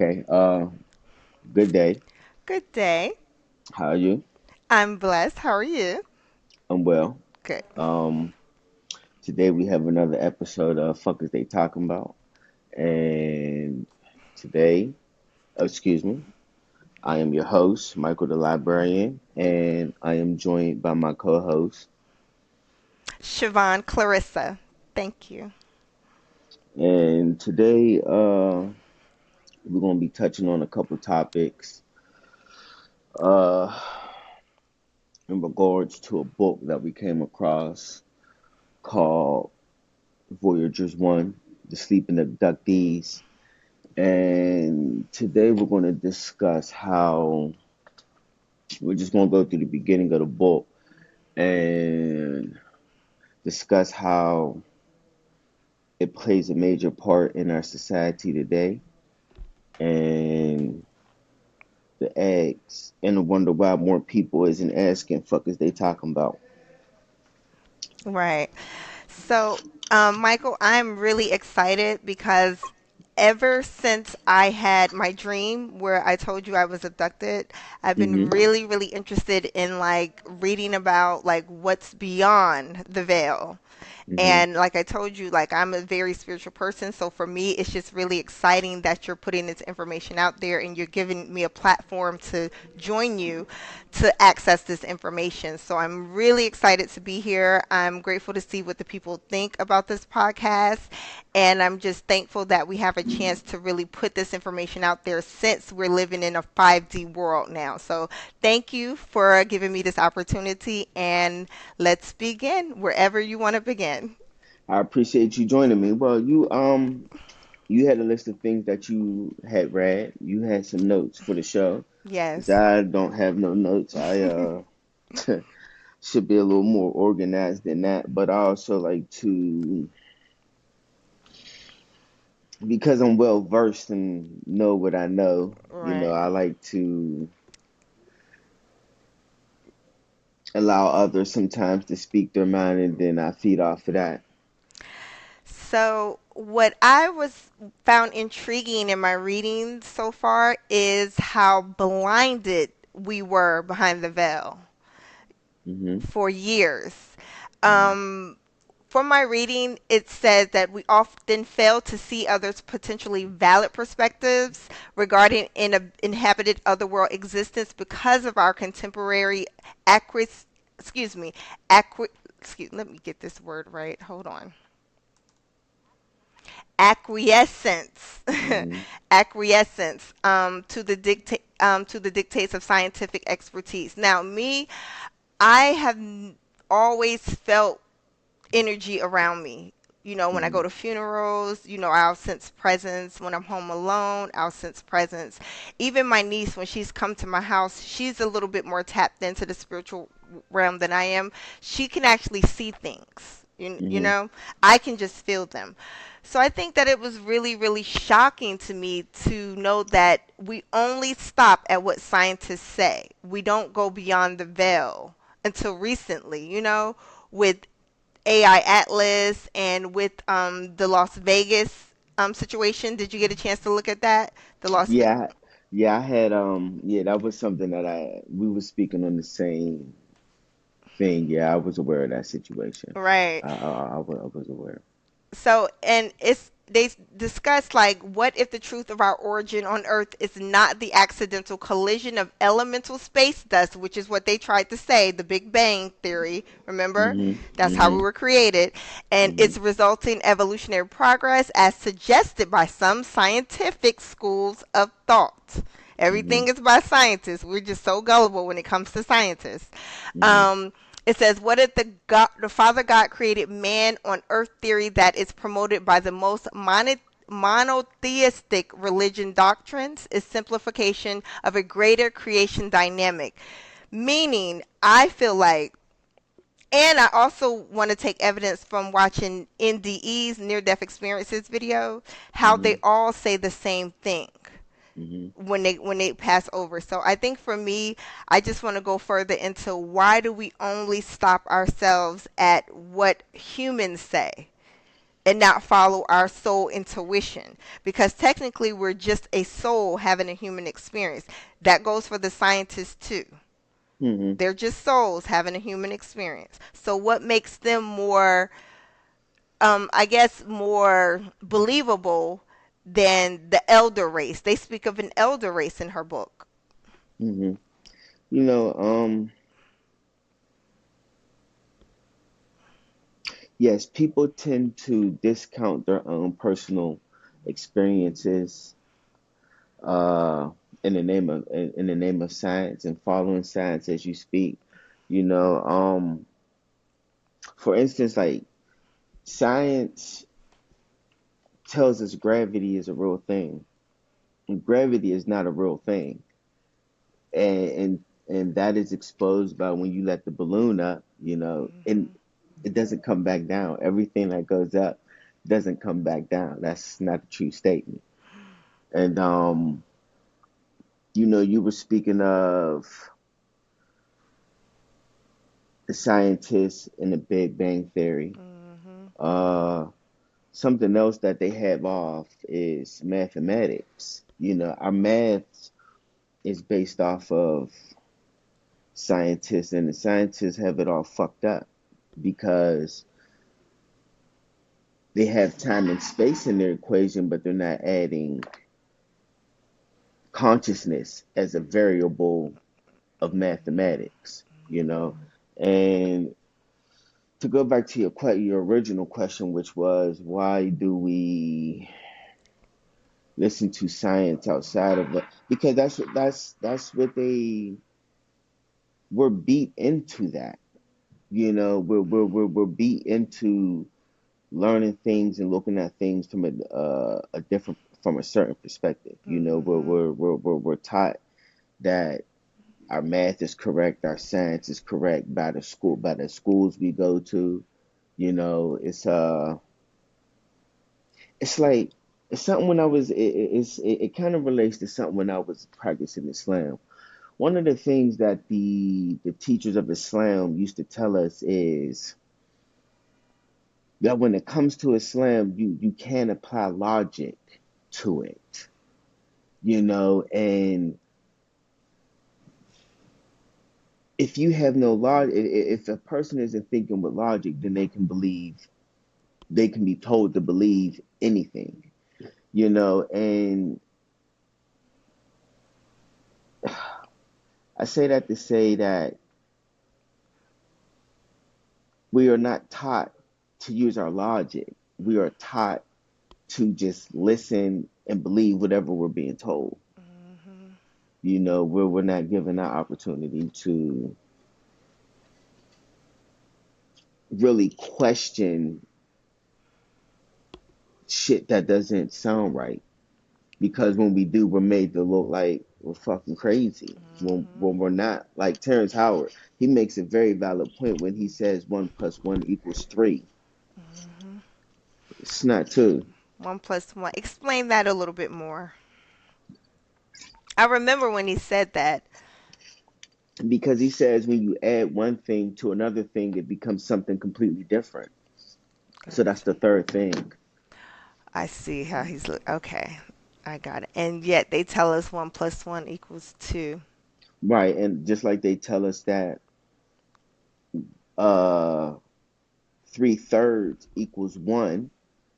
Okay. Good day. Good day. How are you? I'm blessed. How are you? I'm well. Good. Um, Today we have another episode of Fuck Is They Talking About, and today, excuse me, I am your host, Michael the Librarian, and I am joined by my co-host. Siobhan Clarissa. Thank you. And today, we're gonna be touching on a couple topics, uh, in regards to a book that we came across called Voyagers One: The Sleeping Abductees. And today we're going to discuss how we're just going to go through the beginning of the book and discuss how it plays a major part in our society today and the eggs and wonder why more people isn't asking fuck is they talking about. Right. So, Michael, I'm really excited because ever since I had my dream where I told you I was abducted, I've been Hmm. really interested in like reading about like what's beyond the veil. Hmm. And like I told you, like I'm a very spiritual person. So for me, it's just really exciting that you're putting this information out there and you're giving me a platform to join you to access this information. So I'm really excited to be here. I'm grateful to see what the people think about this podcast. And I'm just thankful that we have a chance to really put this information out there since we're living in a 5D world now. So thank you for giving me this opportunity. And let's begin wherever you want to begin. I appreciate you joining me. Well, you had a list of things that you had read. You had some notes for the show. 'Cause Yes. I don't have no notes. I should be a little more organized than that. But I also like to, because I'm well versed and know what I know, Right. I like to allow others sometimes to speak their mind and then I feed off of that. So, what I was found intriguing in my reading so far is how blinded we were behind the veil Hmm. for years. Hmm. Um, from my reading, it says that we often fail to see others' potentially valid perspectives regarding inhabited otherworld existence because of our contemporary acquis. Excuse me, acqui. Excuse. Let me get this word right. Hold on. Acquiescence. Hmm. Acquiescence to the dictates of scientific expertise. Now, me, I have always felt energy around me. When I Hmm. go to funerals, I'll sense presence. When I'm home alone, I'll sense presence. Even my niece, when she's come to my house, she's a little bit more tapped into the spiritual realm than I am. She can actually see things. Hmm. I can just feel them. So I think that it was really shocking to me to know that we only stop at what scientists say. We don't go beyond the veil until recently, with AI Atlas and with the Las Vegas situation. Did you get a chance to look at that? The Las Vegas. Yeah, yeah, I had yeah, that was something that I we were speaking on the same thing. Yeah, I was aware of that situation. Right. I was aware. So, and they discuss like what if the truth of our origin on Earth is not the accidental collision of elemental space dust, which is what they tried to say, the Big Bang theory. Remember, Hmm. that's how we Hmm. were created, and Hmm. its resulting evolutionary progress, as suggested by some scientific schools of thought. Hmm. Everything is by scientists. We're just so gullible when it comes to scientists. Hmm. Um, it says, "What if the Father God created man on earth theory that is promoted by the most monotheistic religion doctrines is simplification of a greater creation dynamic." Meaning, I feel like, and I also want to take evidence from watching NDE's near death experiences video, how they Hmm. all say the same thing Hmm. when they pass over. So I think for me, I just want to go further into why do we only stop ourselves at what humans say? and not follow our soul intuition, because technically we're just a soul having a human experience. That goes for the scientists too. Hmm. They're just souls having a human experience. So what makes them more, I guess, more believable than the elder race? They speak of an elder race in her book. Hmm. You know, yes, people tend to discount their own personal experiences uh, in the name of science and following science as you speak. You know, for instance, like science tells us gravity is a real thing. And gravity is not a real thing, and that is exposed by when you let the balloon up. You know, and Mhm. it doesn't come back down. Everything that goes up doesn't come back down. That's not a true statement. And you know, you were speaking of the scientists in the Big Bang Theory. Mhm. Uh, Something else that they have off is mathematics. You know, our math is based off of scientists, and the scientists have it all fucked up because they have time and space in their equation, but they're not adding consciousness as a variable of mathematics, you know. And to go back to your original question, which was why do we listen to science outside of it? Because that's what they were beat into that. You know, we're beat into learning things and looking at things from a different from a certain perspective. You know, Mhm. we're taught that our math is correct, our science is correct by the schools we go to. You know, it's like it's something when I was it kind of relates to something when I was practicing Islam. One of the things that the teachers of Islam used to tell us is that when it comes to Islam, you can't apply logic to it, you know, and if you have no logic, if a person isn't thinking with logic, then they can be told to believe anything, you know, and I say that to say that we are not taught to use our logic. We are taught to just listen and believe whatever we're being told. Mhm. You know, we're not given that opportunity to really question shit that doesn't sound right. Because when we do, we're made to look like we're fucking crazy. When Mhm. we're not. Like Terrence Howard, he makes a very valid point when he says 1 plus 1 equals 3. Mhm. It's not two. 1 plus 1. Explain that a little bit more. I remember when he said that. Because he says when you add one thing to another thing, it becomes something completely different. So that's Gotcha. the third thing. I see how he's look. Okay, I got it. And yet they tell us 1 plus 1 equals 2. Right. And just like they tell us that uh 3/3 equals 1,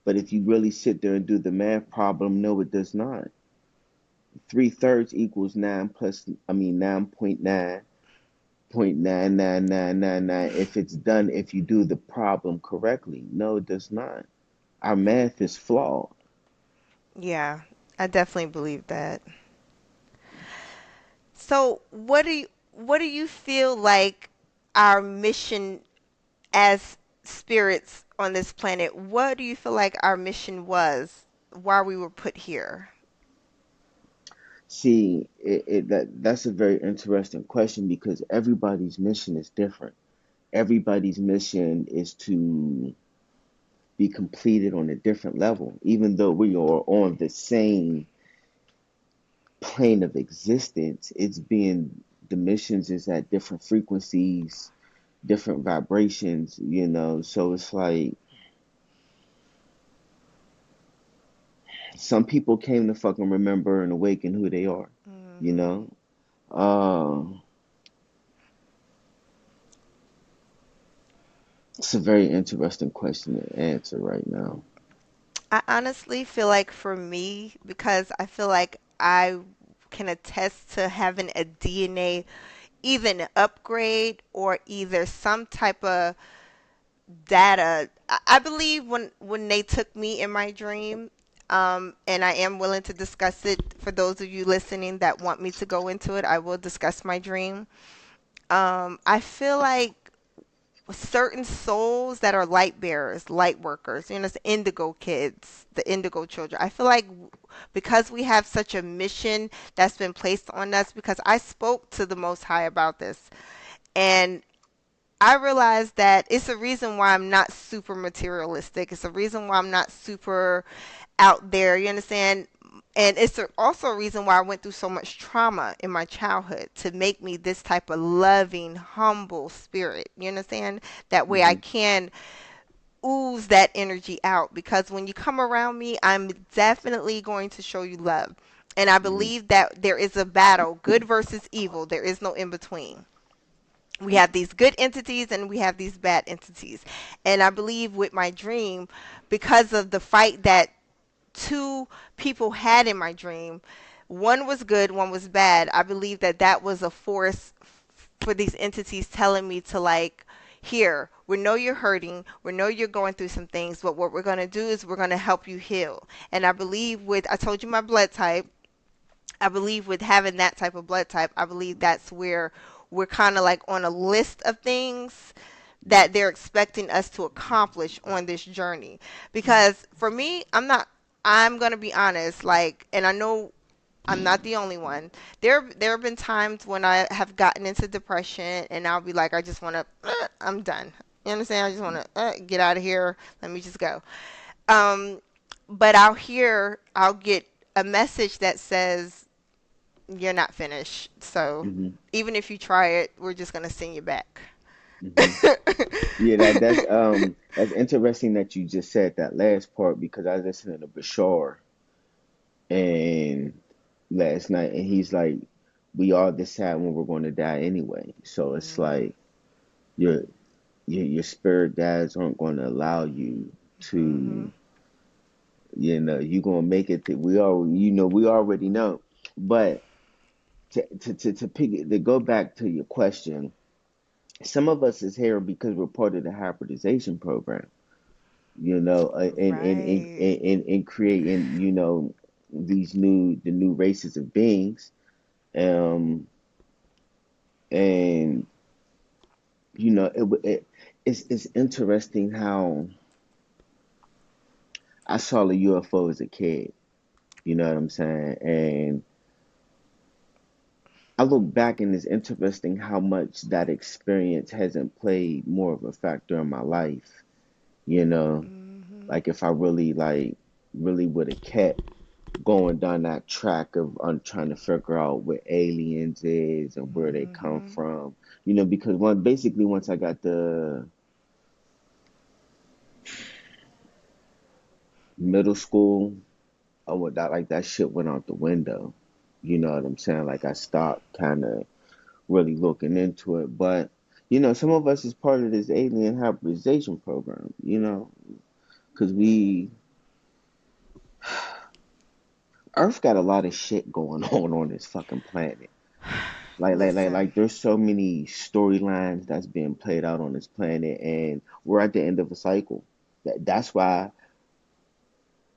but if you really sit there and do the math problem, no, it does not. 3/3 equals 9 plus, 9.9.99999 if it's done, if you do the problem correctly. No, it does not. Our math is flawed. Yeah, I definitely believe that. So, what do you feel like our mission as spirits on this planet? What do you feel like our mission was? Why we were put here? See, that's a very interesting question because everybody's mission is different. Everybody's mission is to be completed on a different level, even though we are on the same plane of existence. It's being the missions is at different frequencies, different vibrations, you know. So it's like Some people came to fucking remember and awaken who they are, you Mhm. know? Uh, it's a very interesting question to answer right now. I honestly feel like for me, because I feel like I can attest to having a DNA, either an upgrade or either some type of data. I believe when they took me in my dream, and I am willing to discuss it for those of you listening that want me to go into it. I will discuss my dream. I feel like certain souls that are light bearers, light workers, it's indigo kids, the indigo children. I feel like because we have such a mission that's been placed on us, because I spoke to the Most High about this, and I realized that it's a reason why I'm not super materialistic. It's a reason why I'm not super out there. You understand? And it's also a reason why I went through so much trauma in my childhood to make me this type of loving, humble spirit. You understand? That way I Hmm. can ooze that energy out, because when you come around me, I'm definitely going to show you love. And I Hmm. believe that there is a battle, good versus evil. There is no in between. We have these good entities and we have these bad entities. And I believe with my dream, because of the fight that two people had in my dream, one was good, one was bad. I believe that that was a force for these entities telling me to, like, here, we know you're hurting, we know you're going through some things, but what we're going to do is we're going to help you heal. And I believe with, I told you my blood type, I believe with having that type of blood type, I believe that's where we're kind of like on a list of things that they're expecting us to accomplish on this journey. Because for me, I'm going to be honest, like, and I know I'm not the only one. There have been times when I have gotten into depression and I'll be like, I just want to, I'm done. You understand? I just want to get out of here. Let me just go. Um, but I'll get a message that says, you're not finished. So Hmm. even if you try it, we're just gonna send you back. Hmm. Yeah, that's interesting that you just said that last part because I was listening to Bashar and last night and he's like, we all decide when we're going to die anyway. So it's Mhm. like your your spirit guides aren't going to allow you to, Mhm. you're going to make it to, we already know. But to pick it, to go back to your question, some of us is here because we're part of the hybridization program, Right. in creating, the new races of beings. Um, and it's interesting how I saw a UFO as a kid. You know what I'm saying? And I look back and it's interesting how much that experience hasn't played more of a factor in my life. You know, Mhm. like if I really really would have kept going down that track of trying to figure out what aliens is and where they come Mhm. from. Because once I got the middle school, I would that like that shit went out the window. You know what I'm saying? Like I stopped kind of really looking into it. But some of us is part of this alien hybridization program. Because we Earth got a lot of shit going on this fucking planet. Listen. There's so many storylines that's being played out on this planet, and we're at the end of a cycle. That's why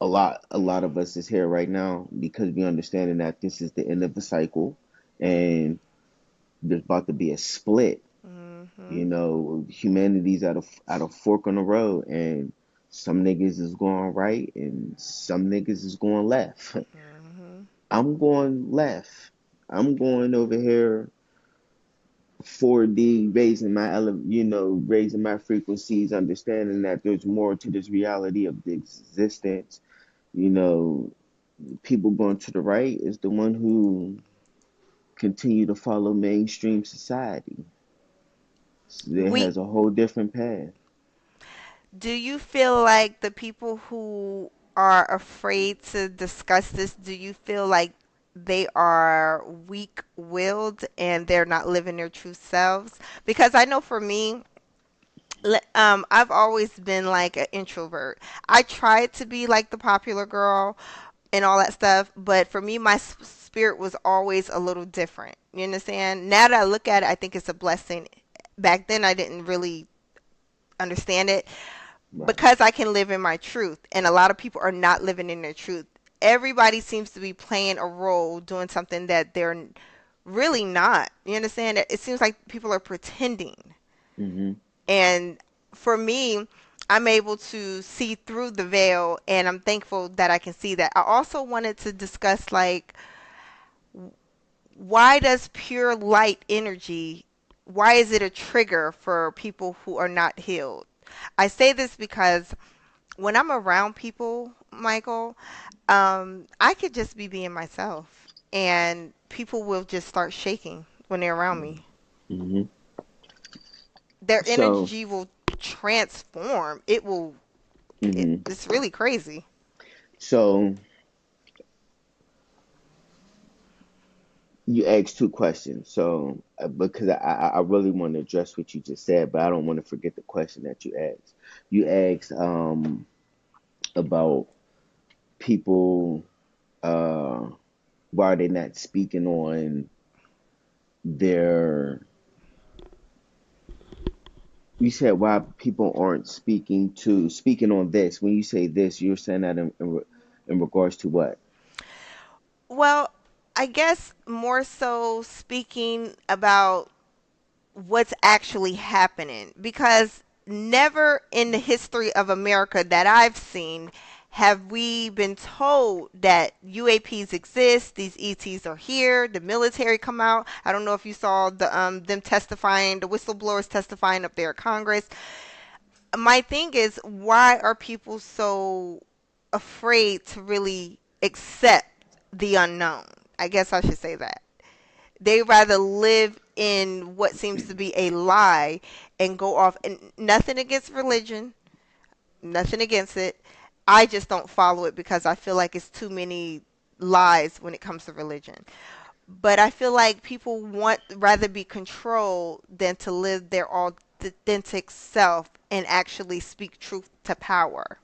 a lot of us is here right now because we understanding that this is the end of the cycle, and there's about to be a split. Mhm. Humanity's at a fork on the road, and some niggas is going right, and some niggas is going left. Mhm. I'm going left. I'm going over here 4D, raising my frequencies, understanding that there's more to this reality of the existence. You know, People going to the right is the one who continue to follow mainstream society. So it We has a whole different path. Do you feel like the people who are afraid to discuss this, do you feel like they are weak-willed and they're not living their true selves? Because I know for me, I've always been like an introvert. I tried to be like the popular girl and all that stuff, but for me, my spirit was always a little different. You understand? Now that I look at it, I think it's a blessing. Back then, I didn't really understand it Right. because I can live in my truth, and a lot of people are not living in their truth. Everybody seems to be playing a role, doing something that they're really not. You understand? It seems like people are pretending. Hmm. And for me, I'm able to see through the veil, and I'm thankful that I can see that. I also wanted to discuss like why does pure light energy, why is it a trigger for people who are not healed? I say this because when I'm around people, Michael, I could just be being myself, and people will just start shaking when they're around me. Hmm. Their So, energy will transform. It will. hmm It's really crazy. so you asked two questions. So, because I really want to address what you just said, but I don't want to forget the question that you asked. You asked about people, uh, why are they not speaking on their, you said why people aren't speaking on this. When you say this, you're saying that in regards to what? Well, I guess more so speaking about what's actually happening because never in the history of America that I've seen have we been told that UAPs exist, these ETs are here, the military come out. I don't know if you saw them testifying, the whistleblowers testifying up there at Congress. My thing is, why are people so afraid to really accept the unknown? I guess I should say that. They rather live in what seems to be a lie and go off. And nothing against religion, nothing against it. I just don't follow it because I feel like it's too many lies when it comes to religion. But I feel like people want rather be controlled than to live their authentic self and actually speak truth to power.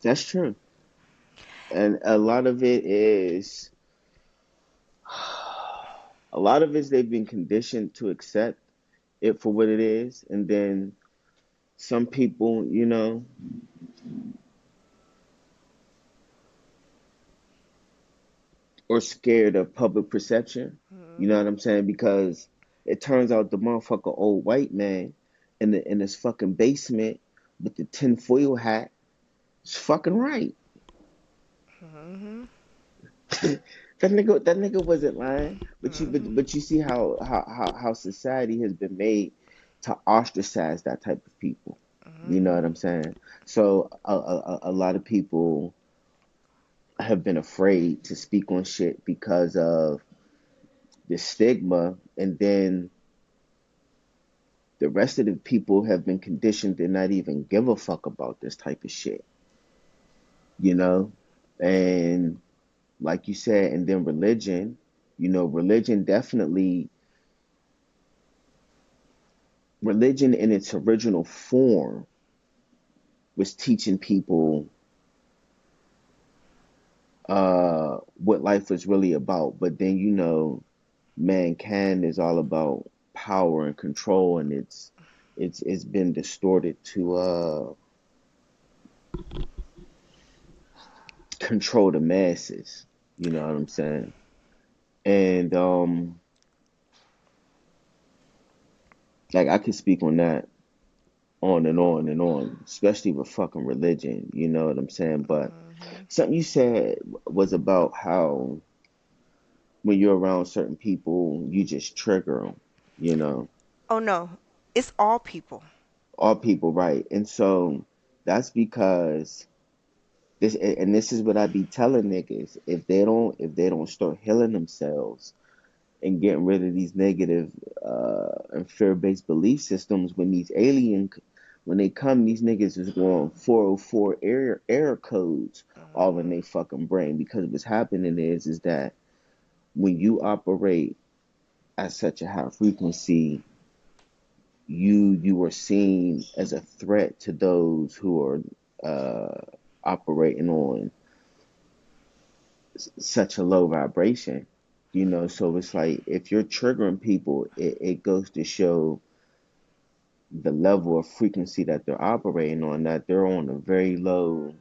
That's true. And a lot of it is they've been conditioned to accept it for what it is, and then some people, are scared of public perception. You know Hmm. what I'm saying? Because it turns out the motherfucker old white man in his fucking basement with the tinfoil hat is fucking right. Hmm. That nigga wasn't lying. But you Hmm. but you see how society has been made to ostracize that type of people. You know Hmm. what I'm saying? So a lot of people have been afraid to speak on shit because of the stigma, and then the rest of the people have been conditioned to not even give a fuck about this type of shit, you know? And like you said, and then religion, religion definitely, religion in its original form was teaching people what life was really about. But then, mankind is all about power and control, and it's been distorted to control the masses. You know what I'm saying? And like I could speak on that on and on and on, especially with fucking religion. You know what I'm saying? But Hmm. something you said was about how when you're around certain people, you just trigger them. You know, Oh no, it's all people. all people, right? And so that's because this is what I be telling niggas: if they don't start healing themselves and getting rid of these negative and fear-based belief systems, When they come, these niggas is going 404 error codes all in Mhm. their fucking brain, because what's happening is that when you operate at such a high frequency, you are seen as a threat to those who are operating on such a low vibration. So it's like if you're triggering people, it goes to show the level of frequency that they're operating on, that they're on a very low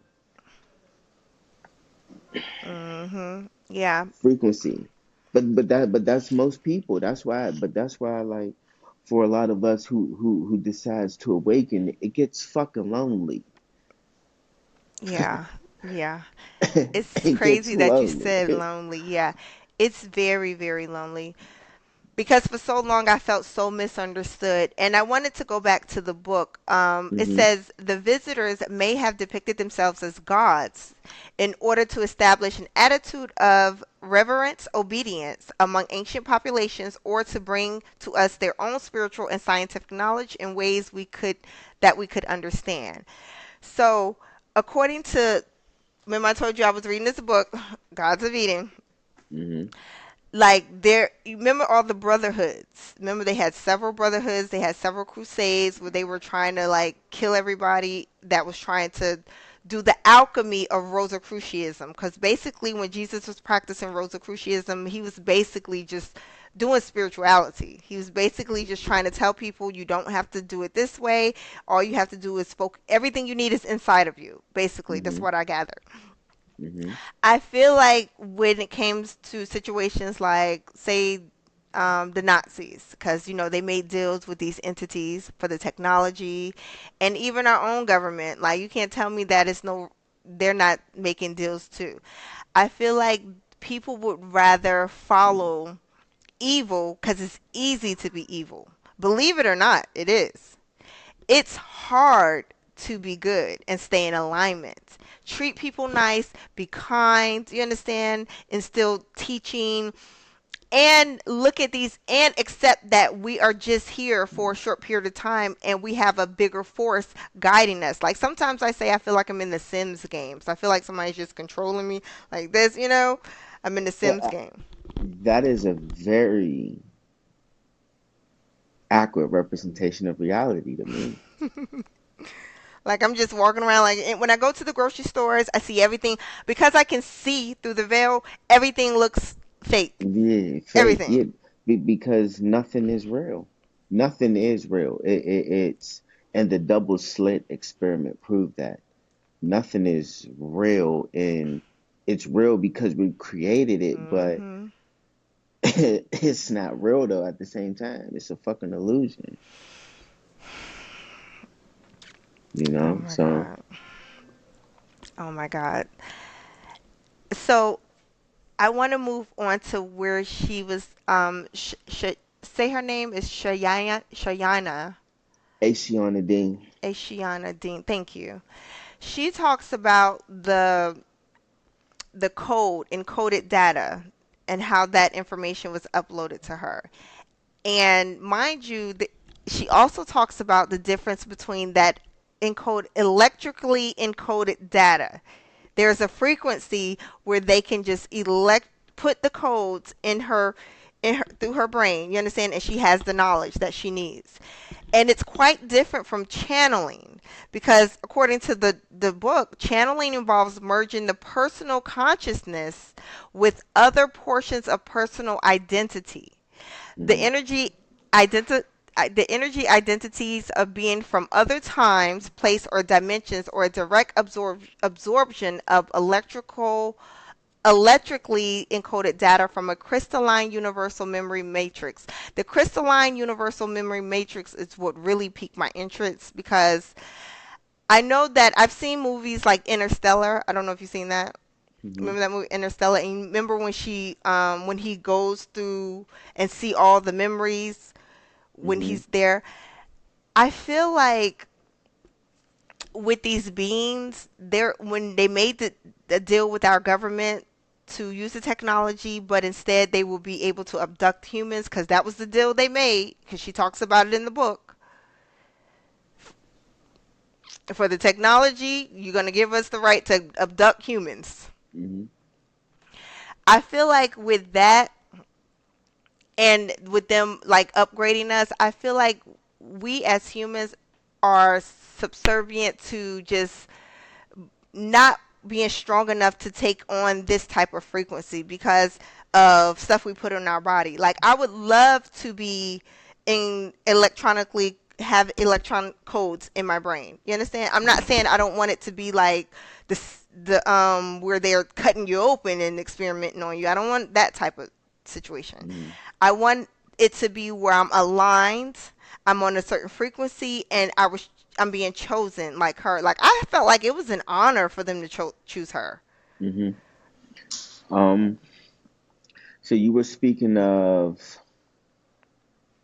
Mhm. Yeah. frequency. But that's most people. That's why like for a lot of us who decides to awaken, it gets fucking lonely. Yeah. Yeah. It's It gets crazy that you lonely. said lonely. Yeah. It's very, very lonely. Because for so long I felt so misunderstood. And I wanted to go back to the book. It Mhm. says the visitors may have depicted themselves as gods in order to establish an attitude of reverence, obedience among ancient populations, or to bring to us their own spiritual and scientific knowledge in ways we could understand. So, according to, remember I told you I was reading this book, Gods of Eden, Mhm. like there, you remember all the brotherhoods. Remember they had several brotherhoods, they had several crusades where they were trying to like kill everybody that was trying to do the alchemy of Rosicrucianism, because basically when Jesus was practicing Rosicrucianism, he was basically just doing spirituality. He was basically just trying to tell people you don't have to do it this way. All you have to do is focus. Everything you need is inside of you. Basically, that's Mhm. what I gather. Mhm. I feel like when it comes to situations like, say, the Nazis, because they made deals with these entities for the technology, and even our own government. Like you can't tell me that it's no, they're not making deals too. I feel like people would rather follow evil because it's easy to be evil. Believe it or not, it is. It's hard to be good and stay in alignment. Treat people nice, be kind, you understand? Instill teaching and look at these and accept that we are just here for a short period of time and we have a bigger force guiding us. Like sometimes I say I feel like I'm in the Sims games. I feel like somebody's just controlling me like this. I'm in the Well, Sims game. that is a very accurate representation of reality to me. Like I'm just walking around like, and when I go to the grocery stores, I see everything because I can see through the veil. Everything looks fake. Yeah, fake. Everything. Yeah, because nothing is real. Nothing is real. It's and the double slit experiment proved that nothing is real, and it's real because we created it, but Mhm. it's not real though at the same time. It's a fucking illusion, Oh my So god. Oh my god. So I want to move on to where she was. Say her name is Shayana. Asiana Dean. Ashiana Dean. Thank you. She talks about the code, encoded data, and how that information was uploaded to her. And mind you, she also talks about the difference between that electrically encoded data. There's a frequency where they can just put the codes in her through her brain. You understand? And she has the knowledge that she needs. And it's quite different from channeling because according to the book, channeling involves merging the personal consciousness with other portions of personal identity. The Hmm. energy identi- the energy identities of being from other times, place, or dimensions, or a direct absorption of electrically encoded data from a crystalline universal memory matrix. The crystalline universal memory matrix is what really piqued my interest because I know that I've seen movies like Interstellar. I don't know if you've seen that. Hmm. Remember that movie Interstellar? And you remember when he goes through and see all the memories when Hmm. he's there. I feel like with these beings, there when they made the deal with our government to use the technology, but instead they will be able to abduct humans because that was the deal they made. Because she talks about it in the book. For the technology, you're going to give us the right to abduct humans. Hmm. I feel like with that, and with them like upgrading us, I feel like we as humans are subservient to just not being strong enough to take on this type of frequency because of stuff we put in our body. Like I would love to be in electronically have electronic codes in my brain. You understand? I'm not saying I don't want it to be like the where they're cutting you open and experimenting on you. I don't want that type of situation. Hmm. I want it to be where I'm aligned, I'm on a certain frequency, and I'm being chosen like her. Like I felt like it was an honor for them to choose her. Hmm. Um, so you were speaking of,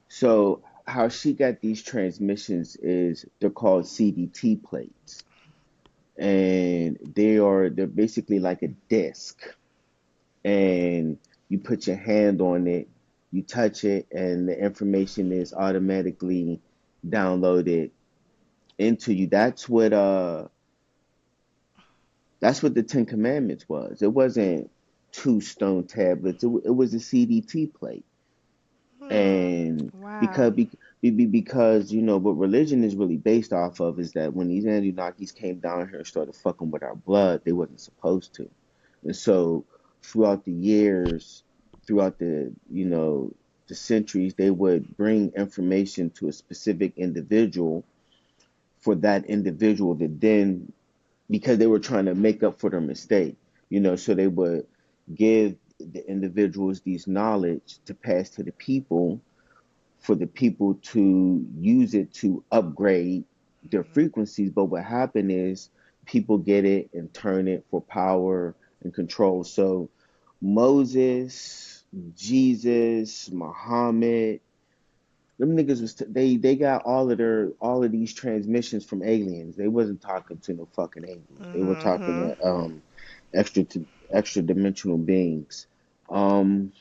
so how she got these transmissions is they're called CDT plates, and they're basically like a disc, and you put your hand on it, you touch it, and the information is automatically downloaded into you. That's what the Ten Commandments was. It wasn't two stone tablets. It was a CDT plate. Hmm. And because Wow. because what religion is really based off of is that when these Anunnakis came down here and started fucking with our blood, they wasn't supposed to. And so throughout the years, throughout the centuries, they would bring information to a specific individual for that individual to then, because they were trying to make up for their mistake, so they would give the individuals these knowledge to pass to the people for the people to use it to upgrade their frequencies. But what happened is people get it and turn it for power and control. So Moses, Jesus, Muhammad, them niggas they got all of these transmissions from aliens. They wasn't talking to no fucking aliens. They were talking Mhm. to extra to extra dimensional beings. Um,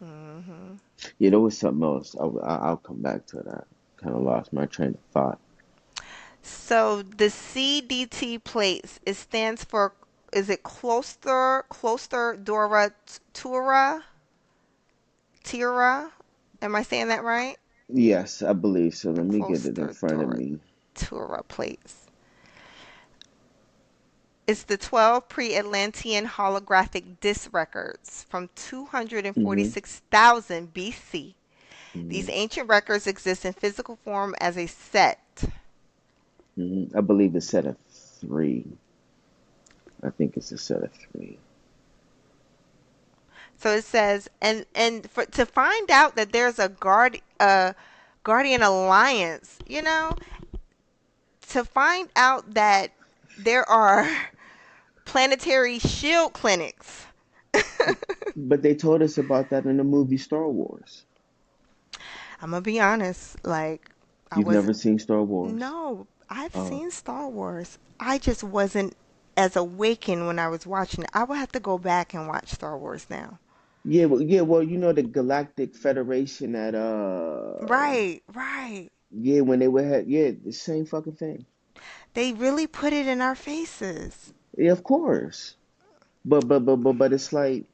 Mhm. yeah, there was something else. I'll come back to that. Kind of lost my train of thought. So the CDT plates, it stands for, is it Closter Dora Tura Tira? Am I saying that right? Yes, I believe so. Let me get it in Closter front of Dora me. Tura plates. It's the 12 pre-Atlantean holographic disc records from Hmm. 246,000 BC. Hmm. These ancient records exist in physical form as a set. Hmm. I believe it's set of three. I think it's a set of three. So it says, and to find out that there's a guardian alliance, to find out that there are planetary shield clinics. But they told us about that in the movie Star Wars. I'm gonna be honest, like I You've was never seen Star Wars? no, I've Oh, seen Star Wars. I just wasn't as awakened when I was watching it. I would have to go back and watch Star Wars now. yeah, well, yeah, well, the Galactic Federation at Right, right. yeah, when they were had, yeah, the same fucking thing. They really put it in our faces. Yeah, of course. But it's like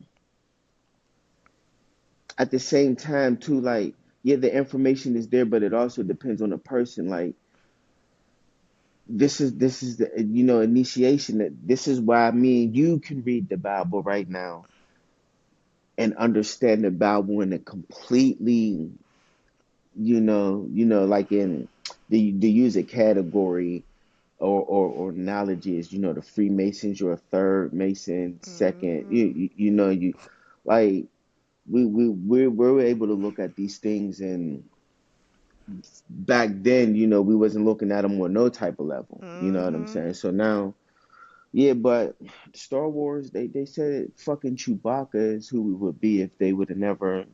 at the same time too, like, yeah, the information is there, but it also depends on the person. Like, this is the initiation, that this is why me and you can read the Bible right now and understand the Bible in a completely, like in the use a category or analogy is, the Freemasons, you're a third Mason, second, Hmm. you like we're able to look at these things, and back then, we wasn't looking at them on no type of level. You know what I'm Hmm. saying? So now, yeah, but Star Wars, they said fucking Chewbacca is who we would be if they would have never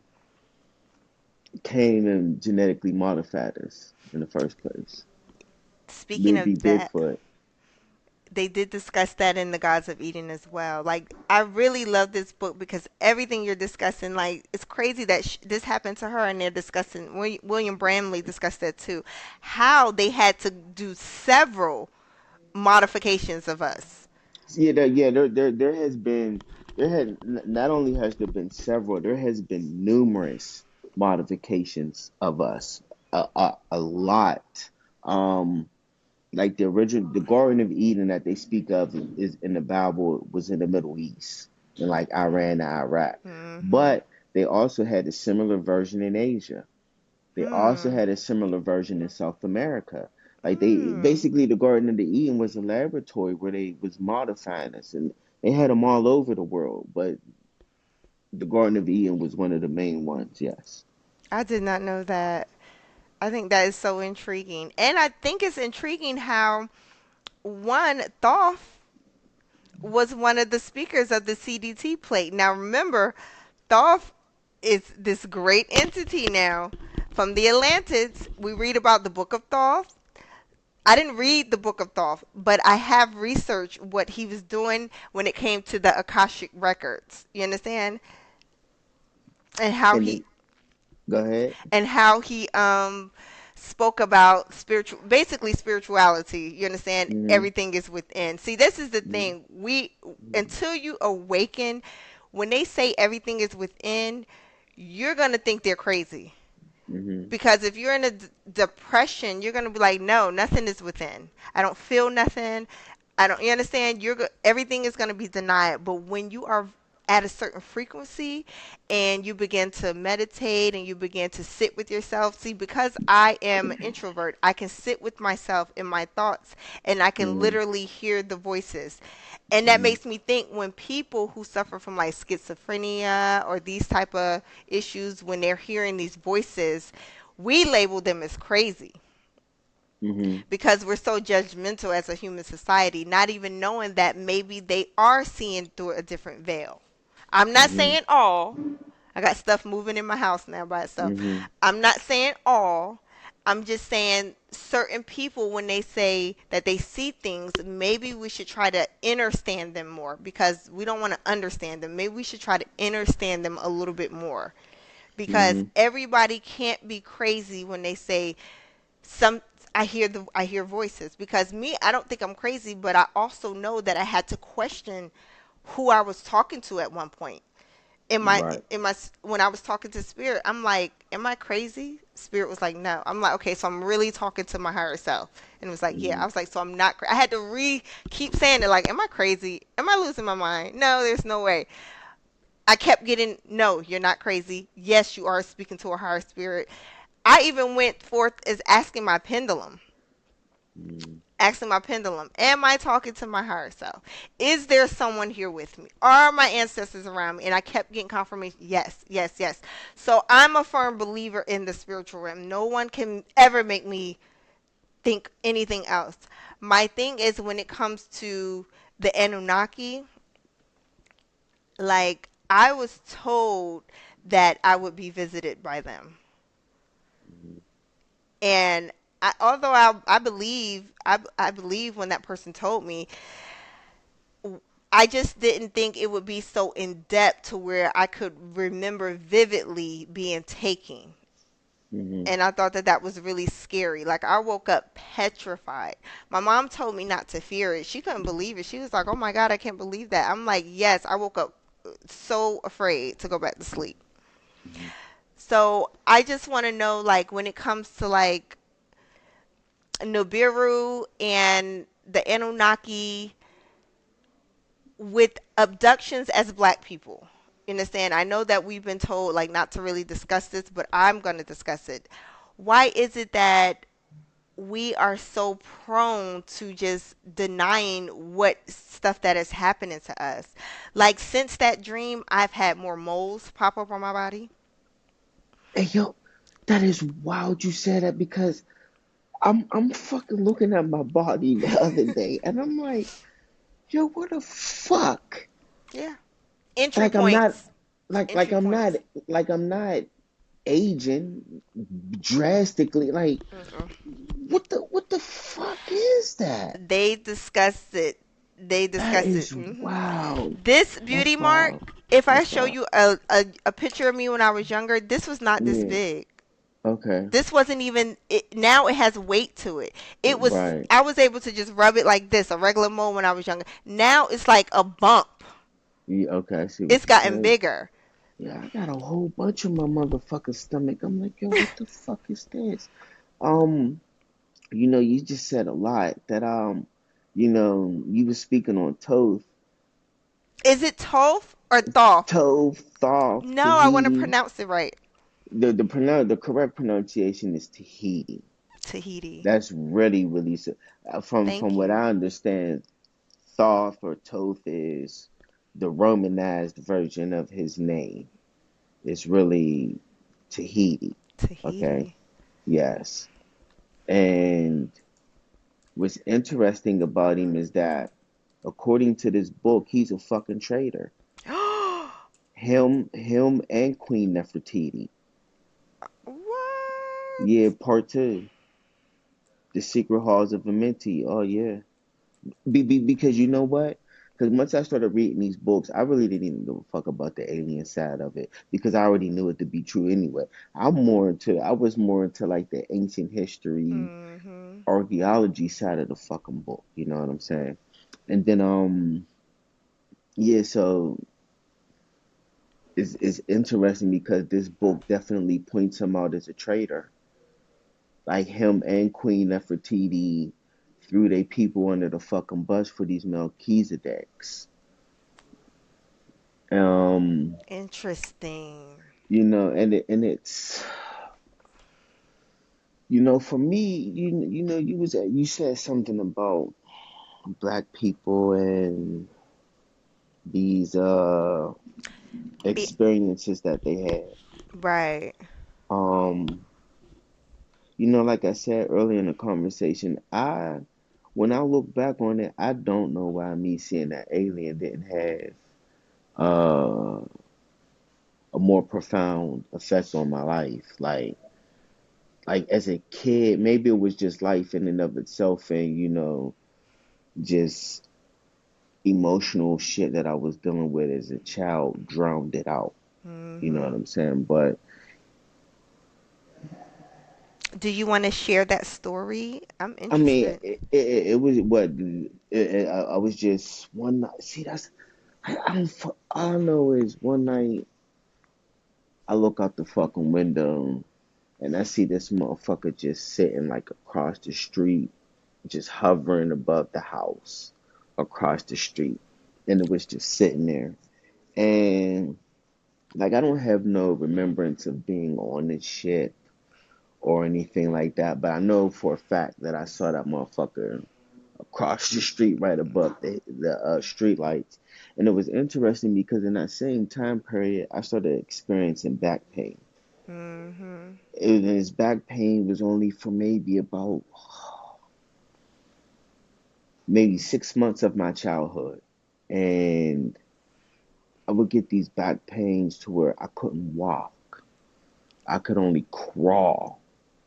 came and genetically modified us in the first place. Speaking We'd be of that, Bigfoot. they did discuss that in the Gods of Eden as well. Like I really love this book because everything you're discussing, like it's crazy that this happened to her, and they're discussing. William Bramley discussed that too, how they had to do several modifications of us. Yeah, there has been not only has there been several, there has been numerous modifications of us, a lot. Um, like the Garden of Eden that they speak of is in the Bible was in the Middle East, in like Iran and Iraq, Mhm. but they also had a similar version in Asia. They also Mm. had a similar version in South America. Like they Mm. basically the Garden of the Eden was a laboratory where they was modifying us, and they had them all over the world. But the Garden of Eden was one of the main ones. Yes. I did not know that. I think that is so intriguing. And I think it's intriguing how one Thoth was one of the speakers of the CDT plate. Now remember, Thoth is this great entity now from the Atlantids. We read about the Book of Thoth. I didn't read the Book of Thoth, but I have researched what he was doing when it came to the Akashic records. You understand? And how And he then go ahead. spoke about spiritual, basically spirituality. You understand? Hmm. Everything is within. See, this is the Hmm. thing. We Until you awaken, when they say everything is within, you're gonna think they're crazy. Hmm. Because if you're in a depression, you're gonna be like, no, nothing is within. I don't feel nothing. I don't. You understand? Everything is gonna be denied. But when you are at a certain frequency and you begin to meditate and you begin to sit with yourself, see, because I am an introvert, I can sit with myself in my thoughts and I can Hmm. literally hear the voices. And that Hmm. makes me think, when people who suffer from like schizophrenia or these type of issues, when they're hearing these voices, we label them as crazy Hmm. because we're so judgmental as a human society, not even knowing that maybe they are seeing through a different veil. I'm not Hmm. saying all. I got stuff moving in my house now by itself. Hmm. I'm not saying all. I'm just saying certain people, when they say that they see things, maybe we should try to understand them more because we don't want to understand them. Maybe we should try to understand them a little bit more because Hmm. everybody can't be crazy when they say some. I hear voices because me, I don't think I'm crazy, but I also know that I had to question who I was talking to at one point Right. in my when I was talking to Spirit. I'm like, am I crazy? Spirit was like, no. I'm like, okay, so I'm really talking to my higher self. And it was like, yeah. I Hmm. was like, so I'm not I had to keep saying it, like, am I crazy? Am I losing my mind? No, there's no way. I kept getting, no, you're not crazy. Yes, you are speaking to a higher spirit. I even went forth as Hmm. asking my pendulum, am I talking to my higher self? Is there someone here with me? Are my ancestors around me? And I kept getting confirmation, yes, yes, yes. So I'm a firm believer in the spiritual realm. No one can ever make me think anything else. My thing is, when it comes to the Anunnaki, like, I was told that I would be visited by them. Hmm. And although I believe when that person told me, I just didn't think it would be so in depth to where I could remember vividly being taken. Hmm. And I thought that that was really scary. Like, I woke up petrified. My mom told me not to fear it. She couldn't believe it. She was like, "Oh my God, I can't believe that." I'm like, "Yes." I woke up so afraid to go back to sleep. Hmm. So I just want to know, like, when it comes to like Nibiru and the Anunnaki, with abductions as black people. You understand? I know that we've been told like not to really discuss this, but I'm going to discuss it. Why is it that we are so prone to just denying what stuff that is happening to us? Like, since that dream, I've had more moles pop up on my body. Hey yo, that is wild you said that because I'm fucking looking at my body the other day and I'm like, yo, what the fuck? Yeah. Entry Like I'm not points. like Entry I'm not points. aging drastically. Like Mm-mm. what the fuck is that? They discussed it. They That discuss it. is wild. This beauty That's mark, wild. if I That's show wild. you a picture of me when I was younger, this was not this Yeah. big. Okay. This wasn't even it, now it has weight to it. It was Right. I was able to just rub it like this, a regular mole when I was younger. Now it's like a bump. Yeah, okay, I see It's what you're gotten saying. bigger. Yeah, I got a whole bunch of my motherfucking stomach. I'm like, yo, what the fuck is this? Um, you just said a lot that you were speaking on Toth, Is it Toph or Thoth? Thoth, No, I want to Tahiti. pronounce it right. The correct pronunciation is Tahiti. Tahiti. That's really from Thank what you. I understand. Thoth or Toth is the Romanized version of his name. It's really Tahiti. Okay. Tahiti. Yes. And what's interesting about him is that, according to this book, he's a fucking traitor. Him, and Queen Nefertiti. Yeah, What? part two, the secret halls of Amenti. Oh yeah, because you know what? Because once I started reading these books, I really didn't even give a fuck about the alien side of it because I already knew it to be true anyway. I was more into like the ancient history, Mhm. archaeology side of the fucking book. You know what I'm saying? And then yeah, so it's interesting because this book definitely points him out as a traitor. Like him and Queen Nefertiti threw they people under the fucking bus for these Melchizedeks. Um, Interesting. and it's for me, you said something about black people and these It, experiences that they had. right. Um, like I said earlier in the conversation, when I look back on it, I don't know why me seeing that alien didn't have uh, a more profound effect on my life. Like as a kid, maybe it was just life in and of itself, and just emotional shit that I was dealing with as a child drowned it out. You know what Mhm. I'm saying? But Do you want to share that story? I'm I mean, interested. it was what I was just one night. See, that's I don't. All I know is one night I look out the fucking window and I see this motherfucker just sitting like across the street, just hovering above the house across the street, and it was just sitting there. And like I don't have no remembrance of being on this shit or anything like that, but I know for a fact that I saw that motherfucker across the street right above the street lights. And it was interesting because in that same time period, I started experiencing back pain. Mhm. And his back pain was only for maybe about maybe 6 months of my childhood. And I would get these back pains to where I couldn't walk. I could only crawl.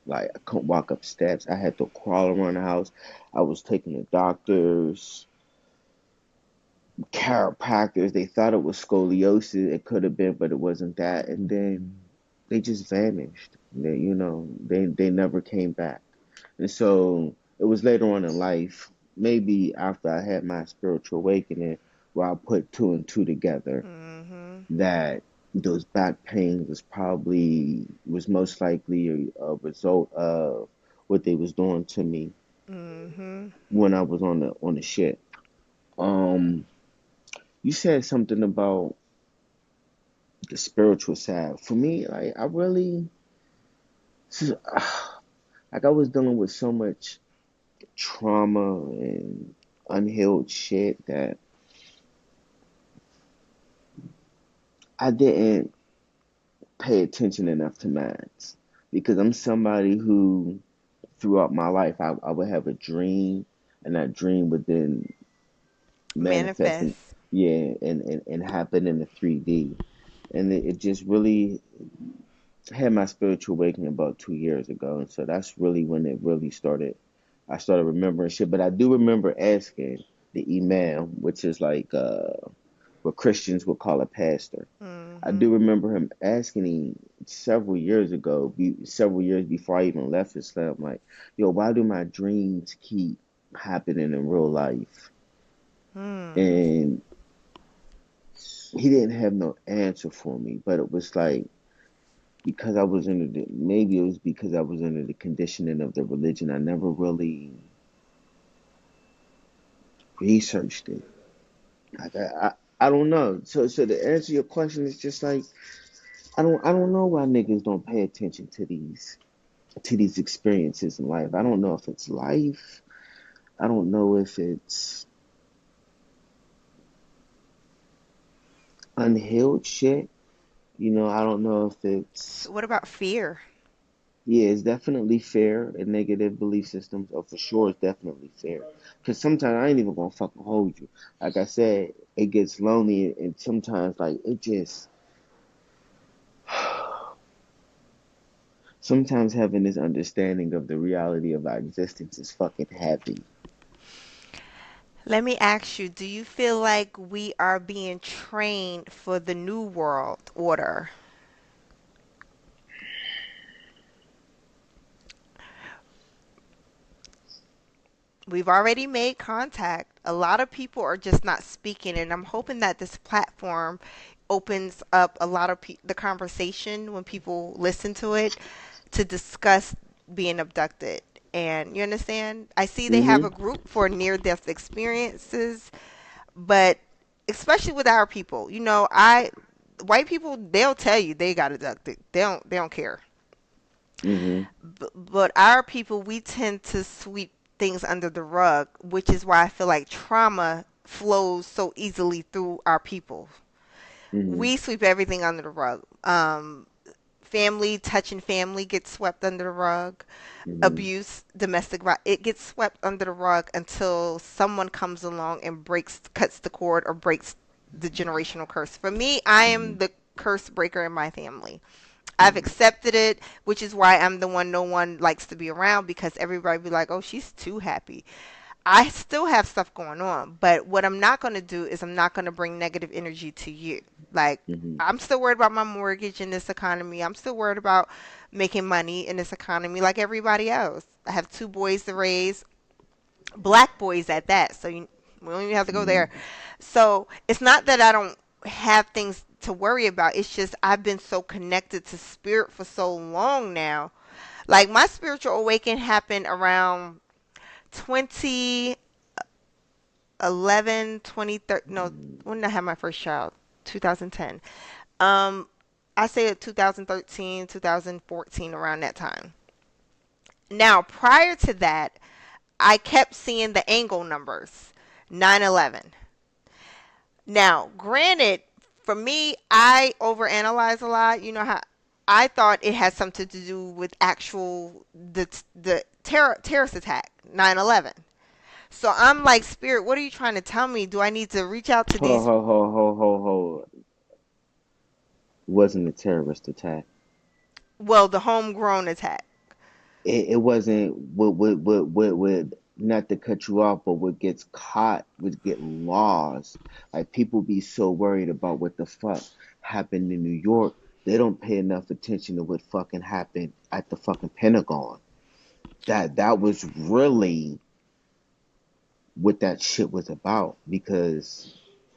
Like I couldn't walk up steps. I had to crawl around the house. I was taking the doctors, chiropractors. They thought it was scoliosis. It could have been, but it wasn't that. And then they just vanished. They never came back. And so it was later on in life, maybe after I had my spiritual awakening, where I put two and two together Mhm. that those back pains was most likely a result of what they was doing to me Mhm. when I was on the shit. Um, you said something about the spiritual side. For me, like I really, like I was dealing with so much trauma and unhealed shit that I didn't pay attention enough to mines because I'm somebody who throughout my life I would have a dream and that dream would then manifest in, Manifest. yeah, and happen in the 3D. And it just really had my spiritual awakening about 2 years ago. And so that's really when it really started. I started remembering shit, but I do remember asking. the imam, which is like what Christians would call a pastor. I do Mhm. remember him asking him several years ago, several years before I even left Islam, like, "Yo, why do my dreams keep happening in real life?" Mm. And he didn't have no answer for me, but it was like because I was under the maybe it was because I was under the conditioning of the religion. I never really researched it. Like I don't know. So to answer your question, it's just like I don't know why niggas don't pay attention to these experiences in life. I don't know if it's life. I don't know if it's unhealed shit. I don't know if So it's what about fear? yeah, it's definitely fair and negative belief systems. Oh, for sure, it's definitely fair. Cause sometimes I ain't even gonna fucking hold you. Like I said, it gets lonely and sometimes like it just sometimes having this understanding of the reality of our existence is fucking heavy. Let me ask you, do you feel like we are being trained for the new world order? We've already made contact. A lot of people are just not speaking, and I'm hoping that this platform opens up a lot of the conversation when people listen to it to discuss being abducted. And you understand? I see they have Mm-hmm. a group for near death experiences, but especially with our people, I white people they'll tell you they got abducted. They don't care. Mm-hmm. But our people, we tend to sweep things under the rug, which is why I feel like trauma flows so easily through our people. Mm-hmm. We sweep everything under the rug. Family, touching family gets swept under the rug. Mm-hmm. Abuse, domestic violence, it gets swept under the rug until someone comes along and cuts the cord or breaks the generational curse. For me, I Mm-hmm. am the curse breaker in my family. I've Mm-hmm. accepted it, which is why I'm the one no one likes to be around because everybody be like, "Oh, she's too happy." I still have stuff going on, but what I'm not going to do is I'm not going to bring negative energy to you. Like, Mm-hmm. I'm still worried about my mortgage in this economy. I'm still worried about making money in this economy like everybody else. I have two boys to raise, black boys at that. So we don't even have to go Mm-hmm. there. So it's not that I don't have things to worry about. It's just I've been so connected to spirit for so long now. Like my spiritual awakening happened around 2011, 2013. No, when did I have my first child? 2010. Um, I say 2013, 2014, around that time. Now, prior to that, I kept seeing the angle numbers, 9/11. Now, granted, for me, I overanalyze a lot. You know how I thought it had something to do with actual the terrorist attack, 9/11. So I'm like, Spirit, what are you trying to tell me? Do I need to reach out to Hold on, these? hold, hold, hold, hold, hold. It wasn't a terrorist attack. Well, the homegrown attack. It wasn't not to cut you off, but what gets caught would get lost. Like people be so worried about what the fuck happened in New York, they don't pay enough attention to what fucking happened at the fucking Pentagon. That was really what that shit was about because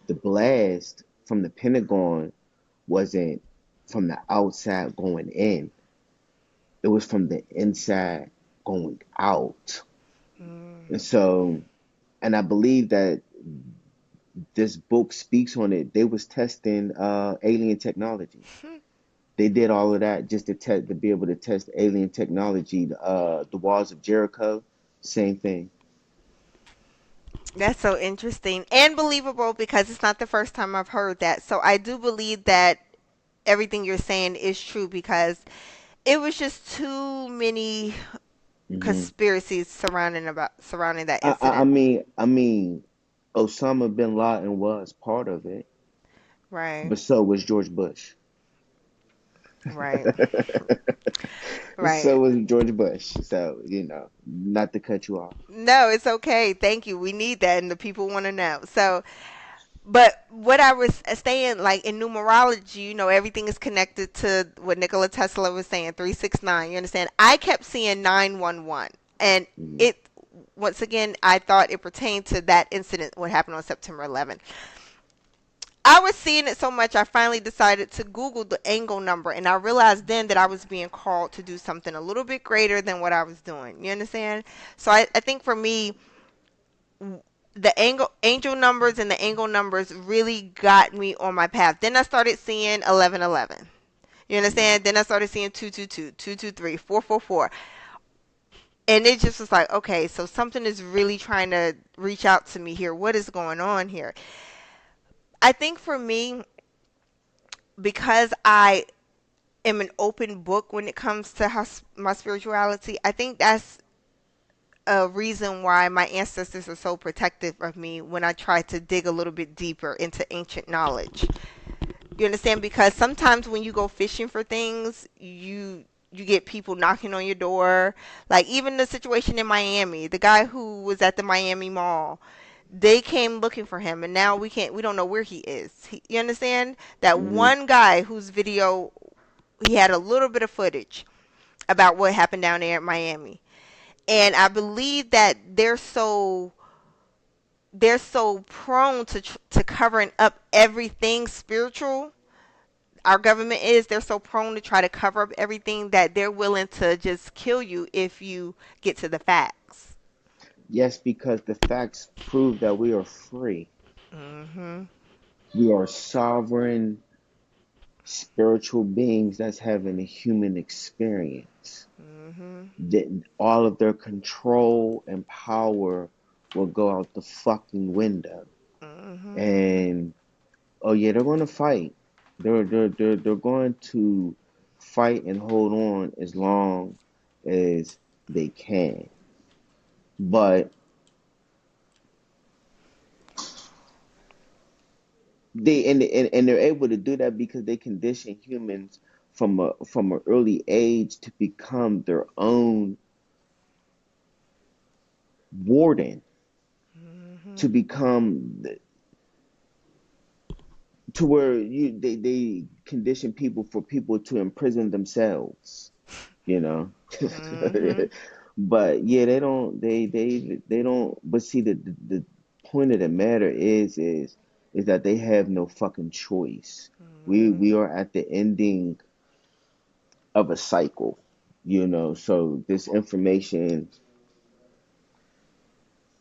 the blast from the Pentagon wasn't from the outside going in. It was from the inside going out. Mm. And so, and I believe that this book speaks on it. They was testing alien technology. They did all of that just to be able to test alien technology. The walls of Jericho, same thing. That's so interesting and believable because it's not the first time I've heard that. So I do believe that everything you're saying is true because it was just too many Hmm. conspiracies surrounding that I, I, I incident. mean, I mean, Osama bin Laden was part of it, Right. but so was George Bush. Right. Right. So was George Bush. So, not to cut you off. No, it's okay. Thank you. We need that, and the people want to know. So, but what I was saying, like in numerology, everything is connected to what Nikola Tesla was saying, 369. You understand? I kept seeing 911, and Mm-hmm. it, once again, I thought it pertained to that incident, what happened on September 11th. I was seeing it so much, I finally decided to Google the angle number, and I realized then that I was being called to do something a little bit greater than what I was doing. You understand? So I think for me, the angel numbers and the angle numbers really got me on my path. Then I started seeing 1111. You understand? Then I started seeing 222, 223, 444. And it just was like, okay, so something is really trying to reach out to me here. What is going on here? I think for me, because I am an open book when it comes to my spirituality, I think that's a reason why my ancestors are so protective of me when I try to dig a little bit deeper into ancient knowledge. You understand? Because sometimes when you go fishing for things, you get people knocking on your door. Like even the situation in Miami, the guy who was at the Miami Mall, they came looking for him, and now we don't know where he is. You understand? That Mm-hmm. one guy whose video, he had a little bit of footage about what happened down there in Miami, and I believe that they're so prone to covering up everything spiritual. Our government is, they're so prone to try to cover up everything that they're willing to just kill you if you get to the facts. Yes, because the facts prove that we are free. Mhm. We are sovereign spiritual beings that's having a human experience. Mhm. That all of their control and power will go out the fucking window. Mhm. And oh yeah, they're going to fight. They're going to fight and hold on as long as they can. But and they're able to do that because they condition humans from an early age to become their own warden, to Mhm. become to where they condition people for people to imprison themselves, you know. Mhm. But yeah, they don't. But see, the point of the matter is that they have no fucking choice. Mhm. We are at the ending of a cycle, you know. So this information,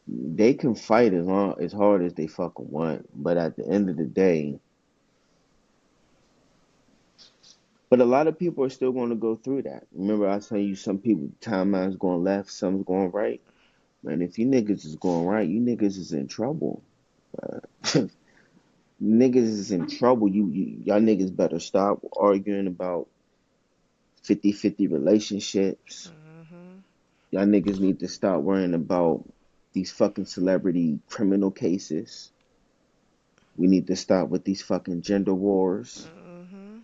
they can fight as hard as they fucking want, but at the end of the day, but a lot of people are still going to go through that. Remember, I was telling you, some people timeline's going left, some's going right. Man, if you niggas is going right, you niggas is in trouble. Niggas is in trouble. Y'all niggas better stop arguing about 50-50 relationships. Mhm. Y'all niggas need to stop worrying about these fucking celebrity criminal cases. We need to stop with these fucking gender wars. Mhm.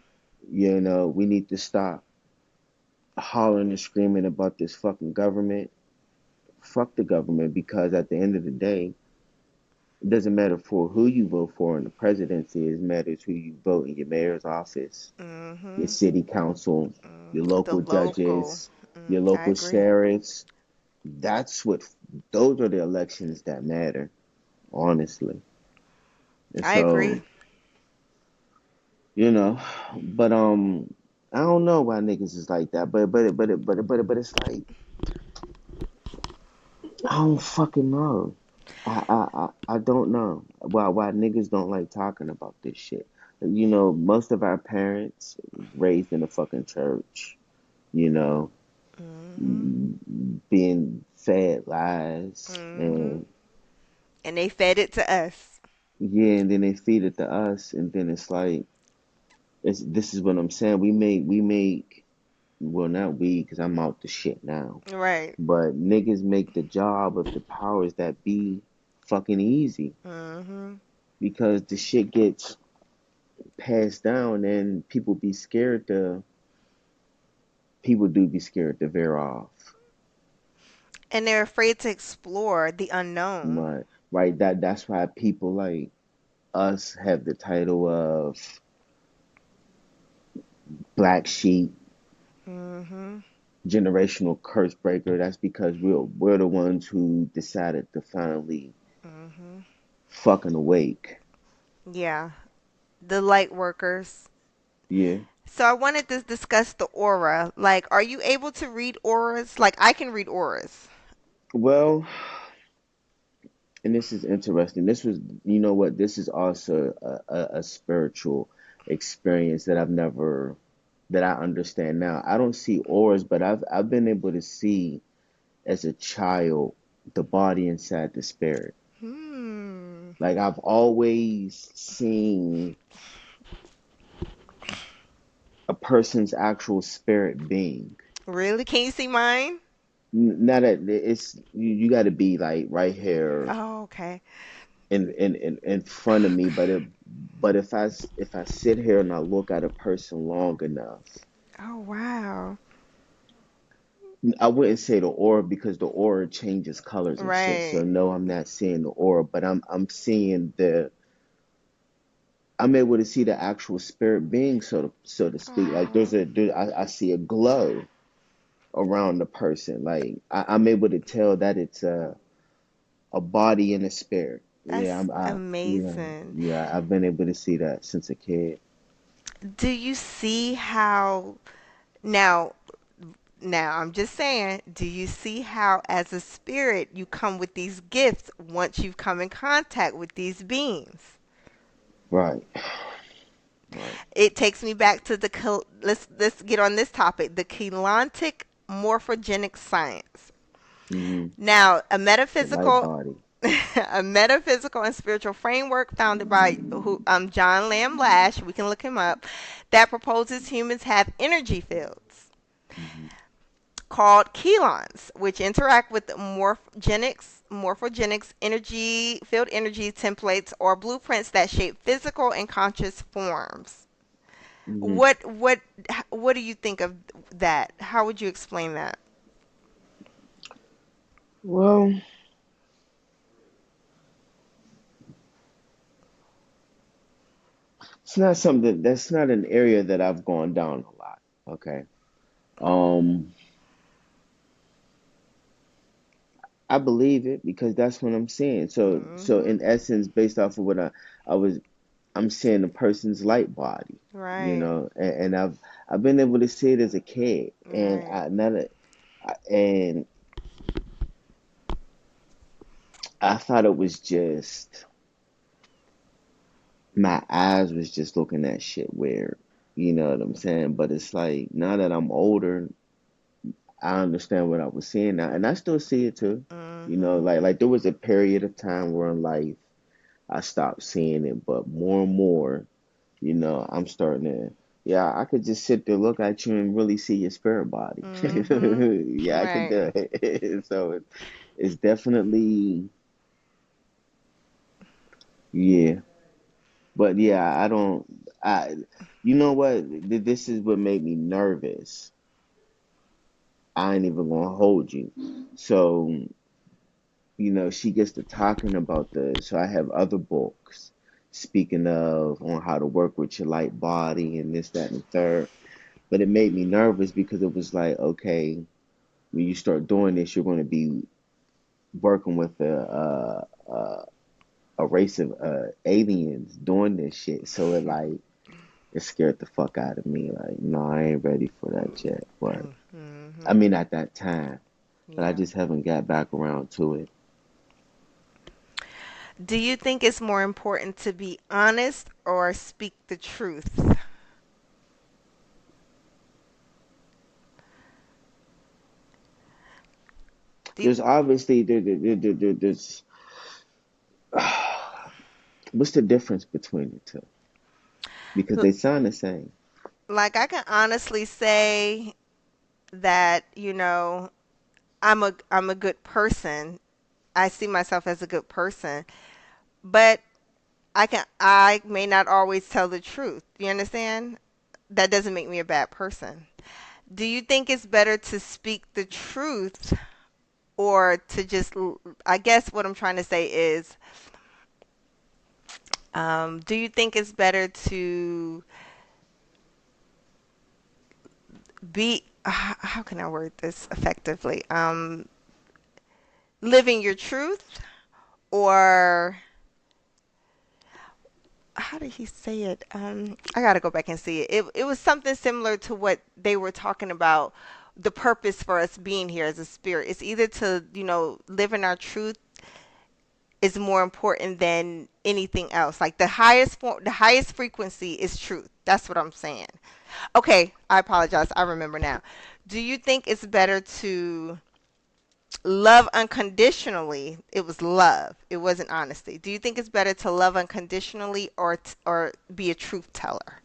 You know, we need to stop hollering and screaming about this fucking government. Fuck the government, because at the end of the day, it doesn't matter for who you vote for in the presidency. It matters who you vote in your mayor's office, your Mhm. city council, your The local local. judges, your I local agree. sheriffs. That's what, those are the elections that matter, honestly. And I agree. so, you know, but I don't know why niggas is like that, but it's like I don't fucking know. I don't know why niggas don't like talking about this shit. You know, most of our parents was raised in a fucking church, you know, Mhm. being fed lies, Mhm. and And they fed it to us. yeah, and then they feed it to us, and then it's like this is what I'm saying. We make well, not we, because I'm out the shit now, Right. but niggas make the job of the powers that be fucking easy, Mhm. because the shit gets passed down and people be scared to. people do be scared to veer off. And they're afraid to explore the unknown. Right, right. That's why people like us have the title of black sheep, Mhm. generational curse breaker. That's because we're the ones who decided to finally Mhm. fucking awake. Yeah, the light workers. Yeah. So I wanted to discuss the aura. Like, are you able to read auras? Like, I can read auras. Well, and this is interesting. This was, you know what? This is also a spiritual experience that I've never that I understand now. I don't see auras, but I've been able to see as a child the body inside the spirit. Hmm. Like I've always seen a person's actual spirit being. Really? Can you see mine? Now that it's you got to be like right here Oh, okay. in front of me, but if I sit here and I look at a person long enough, Oh, wow. I wouldn't say the aura because the aura changes colors and shit. So Right. no, I'm not seeing the aura, but I'm seeing the I'm able to see the actual spirit being, so to speak. Like Oh, I see a glow around the person. Like I'm able to tell that it's a body and a spirit. Yeah, that's yeah, amazing. yeah. I've been able to see that since a kid. Do you see how now? Now, I'm just saying, do you see how, as a spirit, you come with these gifts once you've come in contact with these beings? Right, right. It takes me back to let's get on this topic, the chelantic morphogenic science. Hmm. Now, a The light metaphysical body. a metaphysical and spiritual framework founded by John Lamb Lash, we can look him up, that proposes humans have energy fields Hmm. called chelons, which interact with morphogenics energy field energy templates or blueprints that shape physical and conscious forms. Hmm. What do you think of that? How would you explain that? Well, it's not something that's not an area that I've gone down a lot. Okay. Um, I believe it because that's what I'm seeing. So Mhm. in essence, based off of what I was, I'm seeing a person's light body, you Right. know, and I've been able to see it as a kid, and Right. I not a, and I thought it was just my eyes was just looking at shit weird. You know what I'm saying? But it's like now that I'm older, I understand what I was seeing now, and I still see it too. You know, Mhm. like there was a period of time where in life I stopped seeing it, but more and more, you know, I'm starting to. Yeah, I could just sit there, look at you, and really see your spirit body. Mhm. Yeah, I could Right. do it. So it's definitely, yeah. But yeah, I don't. I, you know what? This is what made me nervous. I ain't even gonna hold you. So you know, she gets to talking about so I have other books speaking of on how to work with your light body and this, that, and the third. But it made me nervous because it was like, okay, when you start doing this, you're going to be working with a race of aliens doing this shit. So it scared the fuck out of me. Like, no, I ain't ready for that yet. But I Mhm. mean, at that time, but I Yeah. just haven't got back around to it. Do you think it's more important to be honest or speak the truth? Do you, There's obviously there's what's the difference between the two? Because l- they sound the same. like, I can honestly say that, I'm a good person. I see myself as a good person, but I may not always tell the truth. You understand? That doesn't make me a bad person. Do you think it's better to speak the truth or to just, I guess what I'm trying to say is, do you think it's better to be, how can I word this effectively? Living your truth, or how did he say it? I got to go back and see it. It was something similar to what they were talking about. The purpose for us being here as a spirit. It's either to, live in our truth is more important than anything else. Like the highest form, the highest frequency is truth. That's what I'm saying. Okay, I apologize. I remember now. Do you think it's better to love unconditionally? It was love. It wasn't honesty. Do you think it's better to love unconditionally or be a truth teller?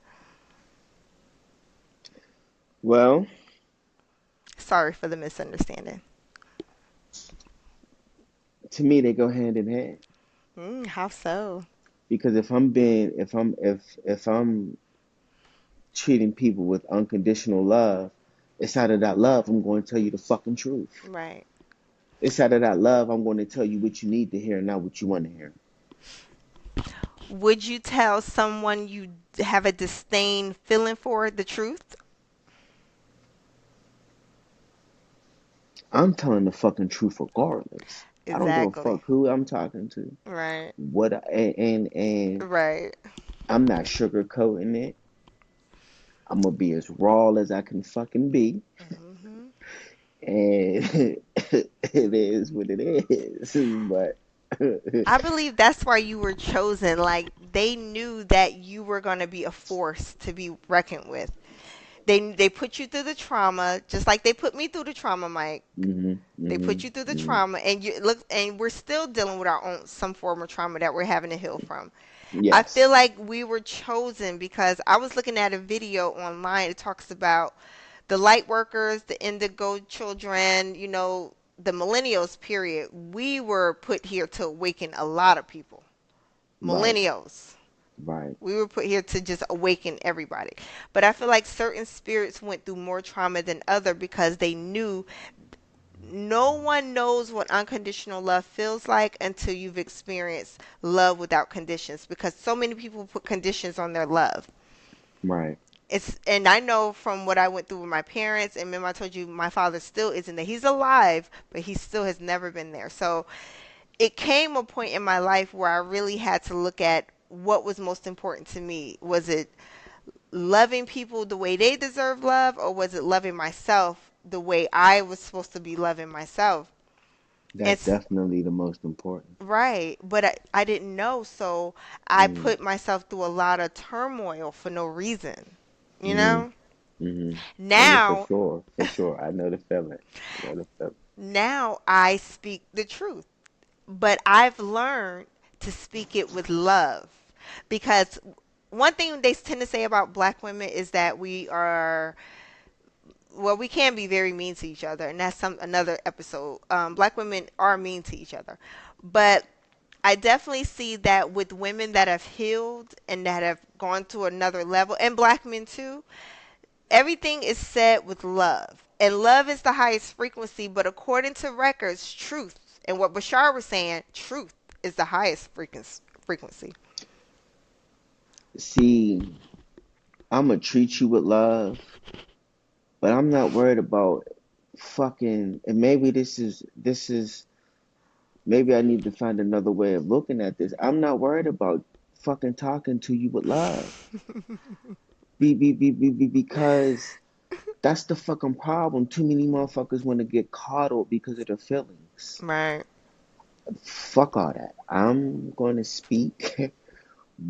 Well, Sorry for the misunderstanding. to me, they go hand in hand. How so? Because if I'm treating people with unconditional love, it's out of that love I'm going to tell you the fucking truth. Right. It's out of that love I'm going to tell you what you need to hear, not what you want to hear. Would you tell someone you have a disdain feeling for the truth? I'm telling the fucking truth regardless. I don't give a Exactly. fuck who I'm talking to. Right. And Right. I'm not sugarcoating it. I'm gonna be as raw as I can fucking be, Hmm. and it is what it is. But I believe that's why you were chosen. Like they knew that you were going to be a force to be reckoned with. They put you through the trauma, just like they put me through the trauma, Mike. hmm They hmm put you through the hmm trauma, and you look, and we're still dealing with our own some form of trauma that we're having to heal from. I feel yes, like we were chosen because I was looking at a video online. It talks about the light workers, the indigo children, the millennials, period. We were put here to awaken a lot of people. right, Millennials. right, We were put here to just awaken everybody. But I feel like certain spirits went through more trauma than other because they knew no one knows what unconditional love feels like until you've experienced love without conditions because so many people put conditions on their love. right, And I know from what I went through with my parents, and remember I told you my father still isn't there. He's alive, but he still has never been there. So it came a point in my life where I really had to look at what was most important to me. Was it loving people the way they deserve love, or was it loving myself the way I was supposed to be loving myself? that's It's definitely the most important. right, but I didn't know, so I Mm, put myself through a lot of turmoil for no reason. You hmm know? hmm I know for Now, sure, for sure. I know the feeling. I know the feeling. now I speak the truth, but I've learned to speak it with love because one thing they tend to say about black women is that we are, well, we can be very mean to each other, and that's some another episode. Black women are mean to each other, but I definitely see that with women that have healed and that have gone to another level, and black men too. Everything is said with love, and love is the highest frequency. But according to records, truth and what Bashar was saying, truth is the highest frequency. See, I'm gonna treat you with love, but I'm not worried about fucking. And maybe this is maybe I need to find another way of looking at this. I'm not worried about fucking talking to you with love. Because that's the fucking problem. Too many motherfuckers want to get coddled because of their feelings. Right. Fuck all that. I'm going to speak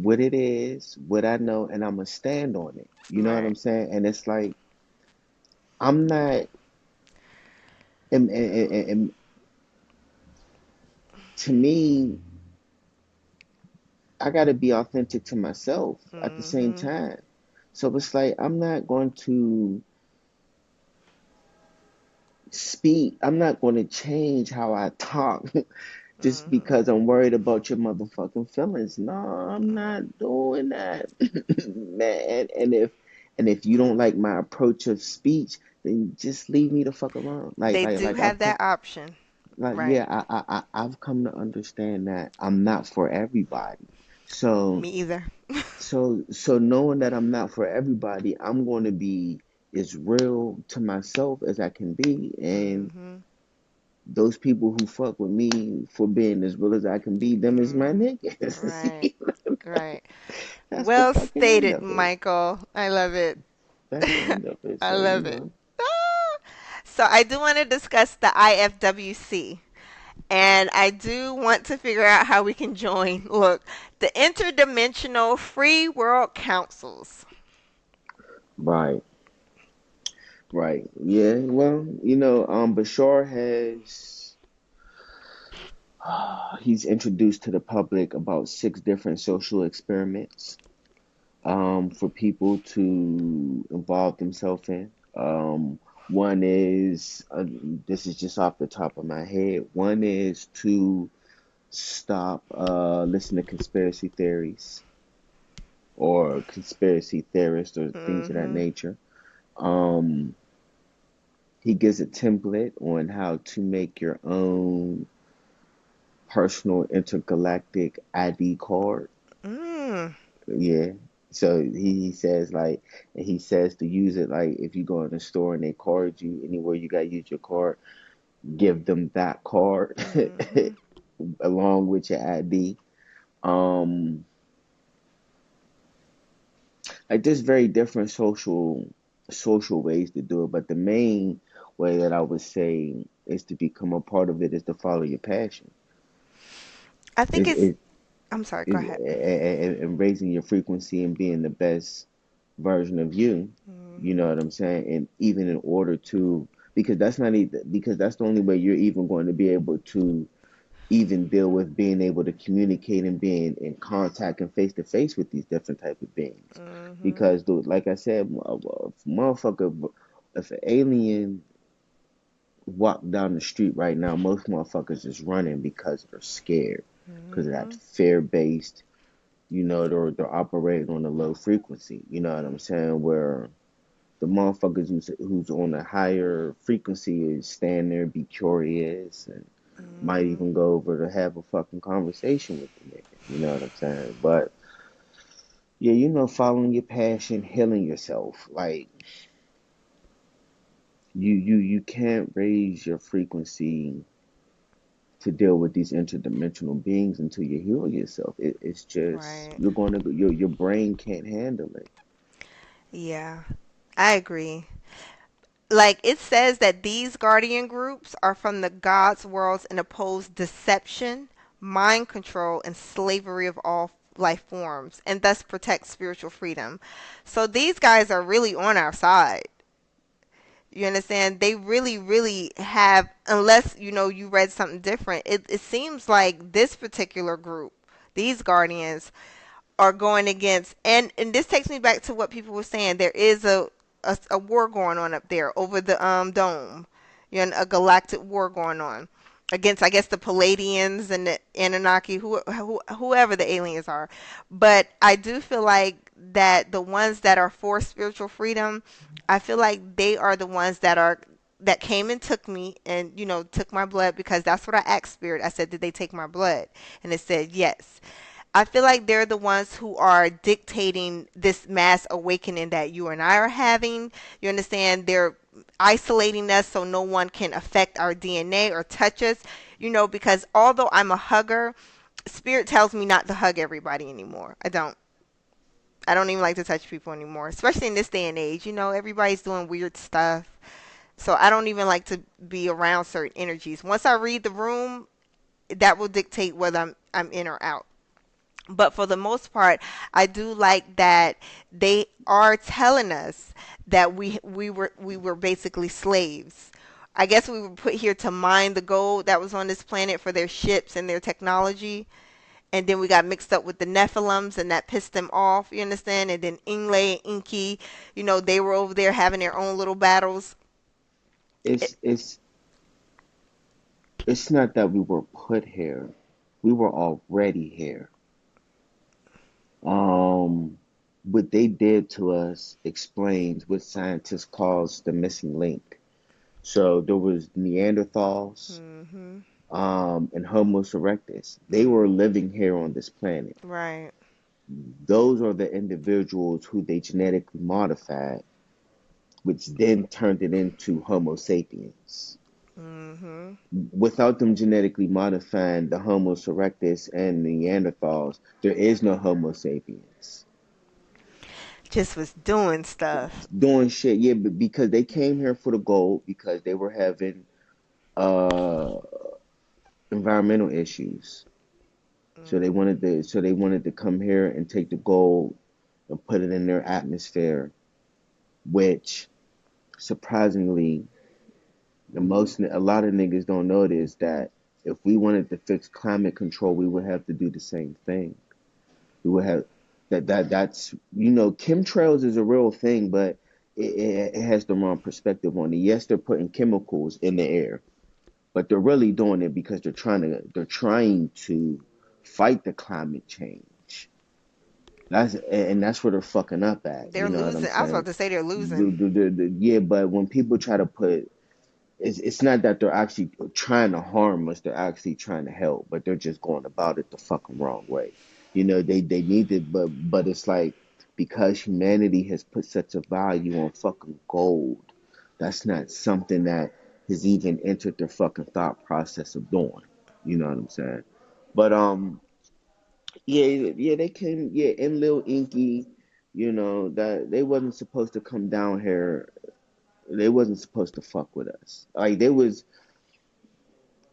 what it is, what I know, and I'm going to stand on it. You know what Right. I'm saying? And it's like, I'm not, and to me, I got to be authentic to myself at the same Mhm. time. So it's like, I'm not going to speak, I'm not going to change how I talk just Mhm. because I'm worried about your motherfucking feelings. No, I'm Mhm. not doing that, man. And if you don't like my approach of speech, then just leave me the fuck alone. They do have that option. Right. Yeah, I've come to understand that I'm not for everybody. So Me either. so knowing that I'm not for everybody, I'm going to be as real to myself as I can be, and Mhm. those people who fuck with me for being as real as I can be, them is my Mhm. Right. niggas. Right. That's the Well fucking end stated, of it. Michael. I love it. That's the end of it. I So, love it. Ah! So I do want to discuss the IFWC. And I do want to figure out how we can join. Look, the Interdimensional Free World Councils. right, right. Yeah, well, Bashar has he's introduced to the public about six different social experiments for people to involve themselves in. One is, this is just off the top of my head, one is to stop listening to conspiracy theories or conspiracy theorists or things of that Mhm. nature. Um, he gives a template on how to make your own personal intergalactic ID card. Mm. Yeah. So he says like, and he says to use it like if you go in a store and they card you anywhere you gotta use your card, give them that card Mhm. along with your ID. Um, like there's very different social ways to do it, but the main way that I would say is to become a part of it is to follow your passion. I think Is it's. is I'm sorry. Go is ahead. and raising your frequency and being the best version of you. You know Mhm. what I'm saying? And even in order to, because that's not even, because that's the only way you're even going to be able to even deal with being able to communicate and being in contact and face to face with these different type of beings. Mhm. Because, dude, like I said, motherfucker, if an alien walked down the street right now, most motherfuckers is running because they're scared, because of that Mhm. fear based. They're operating on a low frequency. You know what I'm saying? Where the motherfuckers who's on a higher frequency is stand there, be curious, and might Mhm. even go over to have a fucking conversation with the nigga. You know what I'm saying? But yeah, following your passion, healing yourself. Like you can't raise your frequency to deal with these interdimensional beings until you heal yourself. It's just Right. you're going to your brain can't handle it. Yeah. I agree. Like it says that these guardian groups are from the God's worlds and oppose deception, mind control, and slavery of all life forms, and thus protect spiritual freedom. So these guys are really on our side. You understand? They really, really have, unless you read something different. It seems like this particular group, these guardians, are going against, and this takes me back to what people were saying. There is a war going on up there over the dome. A galactic war going on against, I guess, the Palladians and the Anunnaki, whoever the aliens are. But I do feel like that the ones that are for spiritual freedom, I feel like they are the ones that came and took me and took my blood, because that's what I asked spirit. I said, did they take my blood? And it said yes. I feel like they're the ones who are dictating this mass awakening that you and I are having. You understand? They're isolating us so no one can affect our DNA or touch us. Because although I'm a hugger, spirit tells me not to hug everybody anymore. I don't. I don't even like to touch people anymore, especially in this day and age. Everybody's doing weird stuff. So I don't even like to be around certain energies. Once I read the room, that will dictate whether I'm in or out. But for the most part, I do like that they are telling us that we were basically slaves. I guess we were put here to mine the gold that was on this planet for their ships and their technology. And then we got mixed up with the Nephilims, and that pissed them off. You understand? And then Inglay and Inky, they were over there having their own little battles. It, It's it's it's not that we were put here. We were already here. Um what they did to us explains what scientists calls the missing link. So there was Neanderthals, Mhm. and Homo erectus. They were Mhm. living here on this planet. Right. Those are the individuals who they genetically modified, which then turned it into Homo sapiens. Mhm. Without them genetically modifying the Homo erectus and Neanderthals, there is no Homo sapiens. Just was doing stuff. Doing shit, yeah, but because they came here for the gold, because they were having uh environmental issues. So they wanted to come here and take the gold and put it in their atmosphere, which surprisingly, a lot of niggas don't notice that if we wanted to fix climate control, we would have to do the same thing. We would have that's chemtrails is a real thing, but it has the wrong perspective on it. Yes, they're putting chemicals in the air, but they're really doing it because they're trying to fight the climate change. That's where they're fucking up at. You They're know what I'm losing. I was about saying? to say they're losing. Yeah, but when people try to put, it's not that they're actually trying to harm us. They're actually trying to help, but they're just going about it the fucking wrong way. They need it, but it's like, because humanity has put such a value on fucking gold, that's not something that has even entered their fucking thought process of doing. You know what I'm saying? But yeah, yeah, they came, yeah, and Lil Inky, that they wasn't supposed to come down here. They wasn't supposed to fuck with us. Like, they was,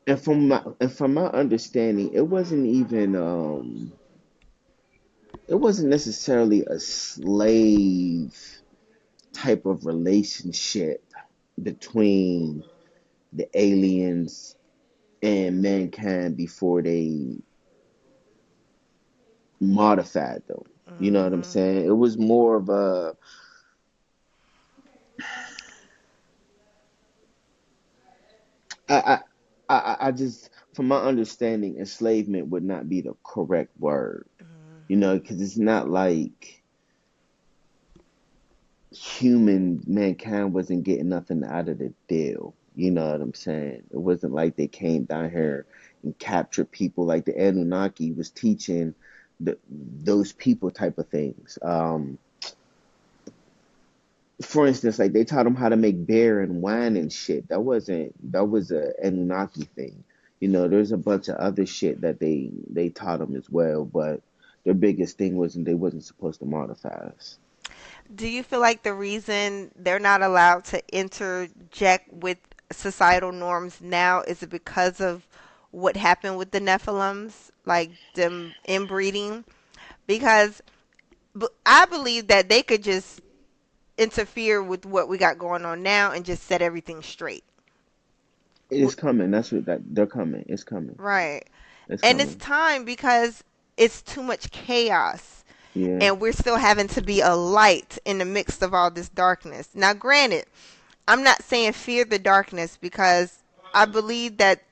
and from my understanding, it wasn't necessarily a slave type of relationship between the aliens and mankind before they modified them. You know what I'm Mhm. saying? It was more of a, I, I just, from my understanding, enslavement would not be the correct word. Mhm. Because it's not like mankind wasn't getting nothing out of the deal. You know what I'm saying? It wasn't like they came down here and captured people like the Anunnaki was teaching those people type of things. For instance, like they taught them how to make beer and wine and shit. That was a Anunnaki thing. There's a bunch of other shit that they taught them as well, but their biggest thing was they wasn't supposed to modify us. Do you feel like the reason they're not allowed to interject with societal norms now is it because of what happened with the Nephilims, like them inbreeding? Because I believe that they could just interfere with what we got going on now and just set everything straight. It's coming. That's what that they're coming. It's coming. Right. It's And it's coming. time because it's too much chaos. Yeah. And we're still having to be a light in the midst of all this darkness. Now, granted, I'm not saying fear the darkness because I believe that,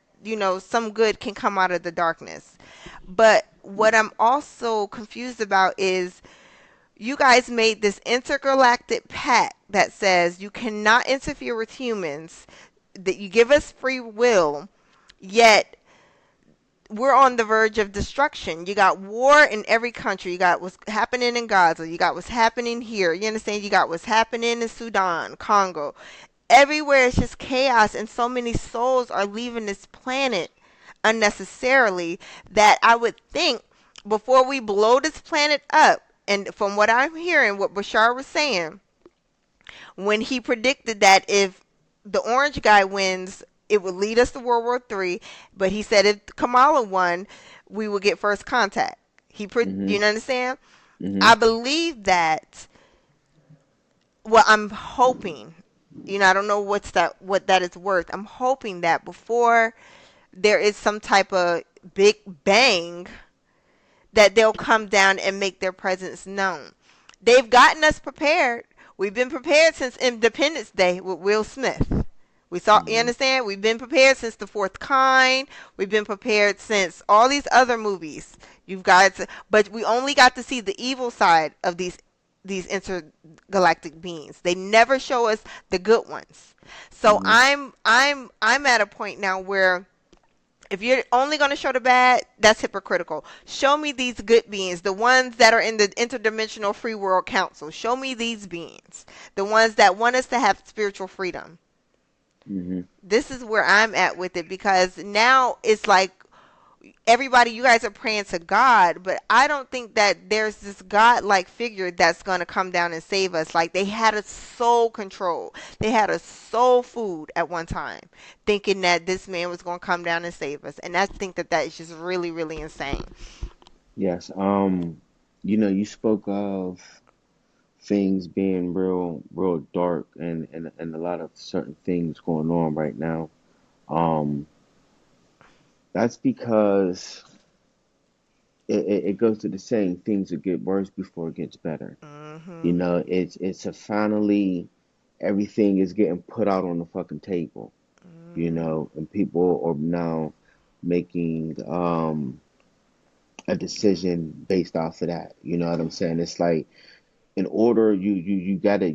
some good can come out of the darkness. But what I'm also confused about is you guys made this intergalactic pact that says you cannot interfere with humans, that you give us free will, yet we're on the verge of destruction. You got war in every country. You got what's happening in Gaza. You got what's happening here. You understand? You got what's happening in Sudan, Congo. Everywhere it's just chaos, and so many souls are leaving this planet unnecessarily that I would think before we blow this planet up, and from what I'm hearing, what Bashar was saying, when he predicted that if the orange guy wins, it would lead us to World War III. But he said if Kamala won, we would get first contact. Mhm. You understand? I Mhm. believe that. Well, I'm hoping. I don't know what that is worth. I'm hoping that before there is some type of big bang, that they'll come down and make their presence known. They've gotten us prepared. We've been prepared since Independence Day with Will Smith. You Mhm. understand? We've been prepared since The Fourth Kind. We've been prepared since all these other movies. But we only got to see the evil side of these these intergalactic beings. They never show us the good ones. So Mhm. I'm at a point now where if you're only going to show the bad, that's hypocritical. Show me these good beings, the ones that are in the interdimensional free world council. Show me these beings, the ones that want us to have spiritual freedom. Mhm. This is where I'm at with it, because now it's like everybody, you guys are praying to God, but I don't think that there's this God like figure that's going to come down and save us. Like they had us so controlled. They had us so fooled at one time, thinking that this man was going to come down and save us. And I think that that is just really, really insane. Yes. You spoke of things being real dark, and a lot of certain things going on right now. Um, that's because it goes to the saying, things will get worse before it gets better. Mhm. It's a finally everything is getting put out on the fucking table. Mhm. And people are now making a decision based off of that. You know what I'm saying? It's like, in order, you gotta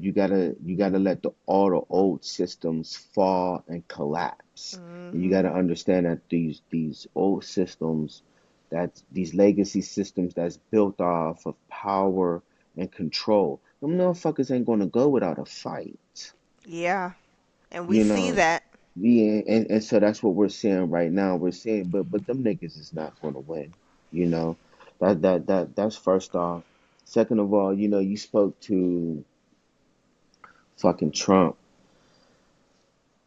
let all the old systems fall and collapse, and you Mhm. gotta understand that these old systems, that these legacy systems that's built off of power and control, them motherfuckers ain't gonna go without a fight. Yeah, and we You see know, that. yeah, and so that's what we're seeing right now. We're seeing, but them niggas is not gonna win. You know, that's first off. Second of all, you spoke to fucking Trump.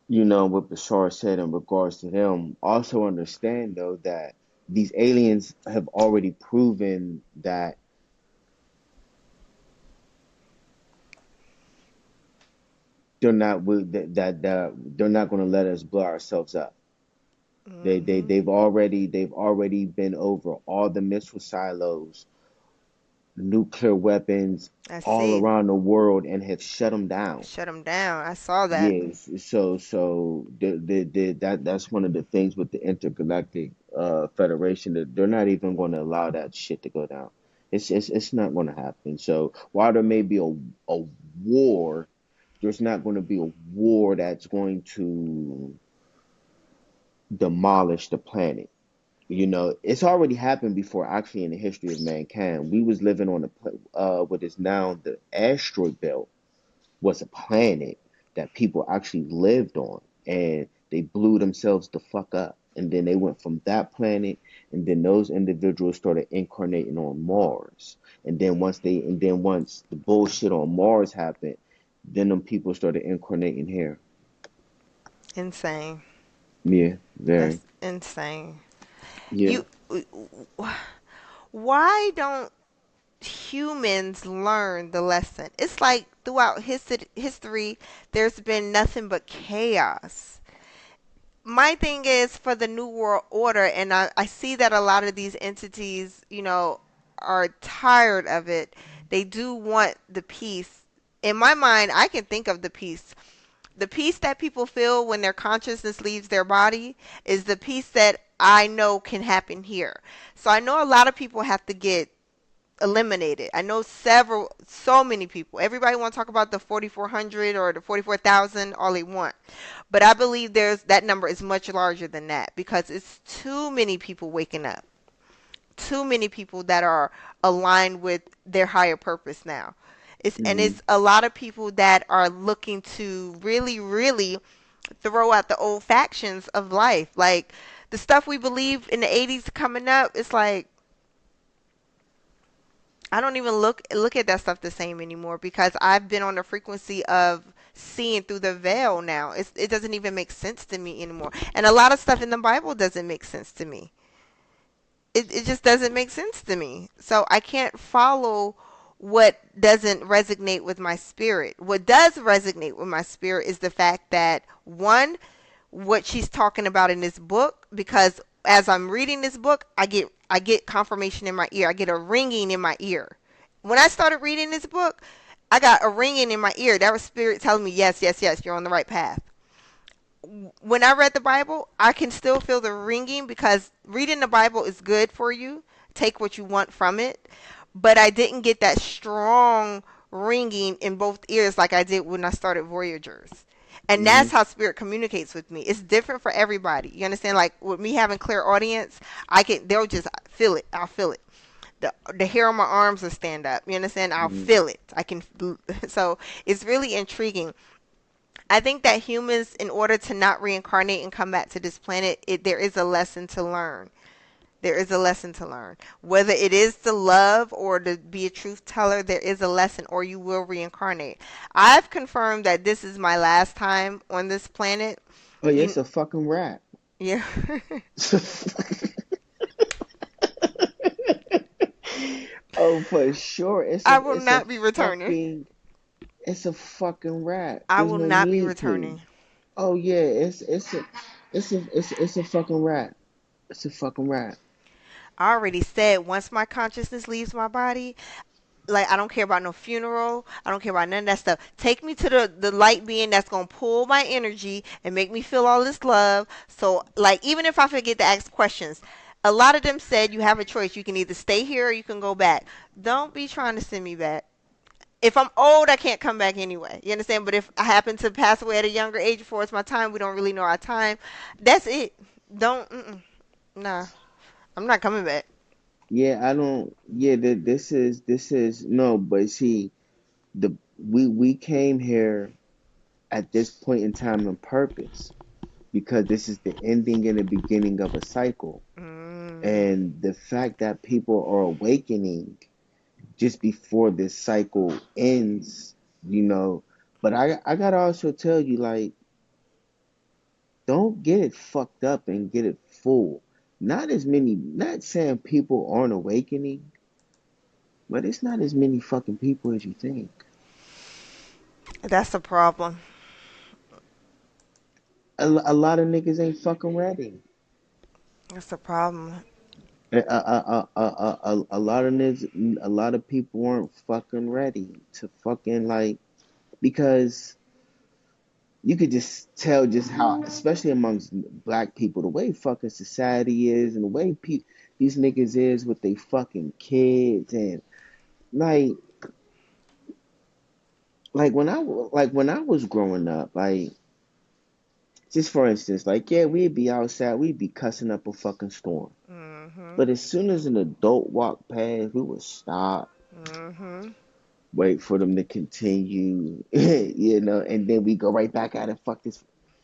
What Bashar said in regards to him. Also understand though that these aliens have already proven that that they're not going to let us blow ourselves up. Mhm. They've already been over all the missile silos, nuclear weapons I all see. around the world, and have shut them down. Shut them down. I saw that. Yes, so that's one of the things with the intergalactic federation, that they're not even going to allow that shit to go down. It's not going to happen. So while there may be a war, there's not going to be a war that's going to demolish the planet. It's already happened before, actually, in the history of mankind. We was living on what is now the asteroid belt, was a planet that people actually lived on, and they blew themselves the fuck up. And then they went from that planet, and then those individuals started incarnating on Mars. And then once the bullshit on Mars happened, then them people started incarnating here. Insane. Yeah, very. That's insane. Yeah. You why don't humans learn the lesson? It's like throughout history, there's been nothing but chaos. My thing is for the New World Order, and I see that a lot of these entities, are tired of it. They do want the peace. In my mind, I can think of the peace. The peace that people feel when their consciousness leaves their body is the peace that I know can happen here. So I know a lot of people have to get eliminated. I know so many people. Everybody want to talk about the 4,400 or the 44,000 all they want. But I believe there's that number is much larger than that, because it's too many people waking up. Too many people that are aligned with their higher purpose now. Hmm. It's a lot of people that are looking to really, really throw out the old factions of life. Like the stuff we believe in the 80s coming up, it's like I don't even look at that stuff the same anymore, because I've been on the frequency of seeing through the veil now. It doesn't even make sense to me anymore. And a lot of stuff in the Bible doesn't make sense to me. It just doesn't make sense to me. So I can't follow what doesn't resonate with my spirit. What does resonate with my spirit is the fact that one, what she's talking about in this book, because as I'm reading this book, I get confirmation in my ear. I get a ringing in my ear. When I started reading this book, I got a ringing in my ear. That was spirit telling me, yes, yes, yes, you're on the right path. When I read the Bible, I can still feel the ringing, because reading the Bible is good for you. Take what you want from it. But I didn't get that strong ringing in both ears like I did when I started Voyagers. And Hmm. that's how spirit communicates with me. It's different for everybody. You understand? Like with me having clear audience, they'll just feel it. I'll feel it. The hair on my arms will stand up. You understand? I'll Hmm. feel it. I can. So it's really intriguing. I think that humans, in order to not reincarnate and come back to this planet, there is a lesson to learn. There is a lesson to learn. Whether it is to love or to be a truth teller, there is a lesson, or you will reincarnate. I've confirmed that this is my last time on this planet. Oh yeah, You, it's a fucking rap. yeah. Oh, for sure. I will not be returning. It's a fucking rap. I There's will no not be need to. returning. Oh yeah, it's a fucking rap. It's a fucking rap. I already said once my consciousness leaves my body, like I don't care about no funeral. I don't care about none of that stuff. Take me to the light being that's gonna pull my energy and make me feel all this love. So like even if I forget to ask questions, a lot of them said you have a choice. You can either stay here or you can go back. Don't be trying to send me back. If I'm old, I can't come back anyway. You understand? But if I happen to pass away at a younger age before it's my time, we don't really know our time. That's it. Don't. Nah, I'm not coming back. Yeah, I don't. Yeah, this is no, but see, we came here at this point in time on purpose because this is the ending and the beginning of a cycle, Mm. and the fact that people are awakening just before this cycle ends, you know. But I gotta also tell you, like, don't get it fucked up and get it full. Not as many. Not saying people aren't awakening, but it's not as many fucking people as you think. That's the problem. A lot of niggas ain't fucking ready. That's the problem. A lot of niggas, a lot of people aren't fucking ready to fucking like because you could just tell just how, especially amongst black people, the way fucking society is and the way these niggas is with they fucking kids and like when I was growing up, like just for instance, like yeah, we'd be outside, we'd be cussing up a fucking storm. Mhm. But as soon as an adult walked past, we would stop, Mhm. wait for them to continue, you know, and then we go right back at it. Fuck this.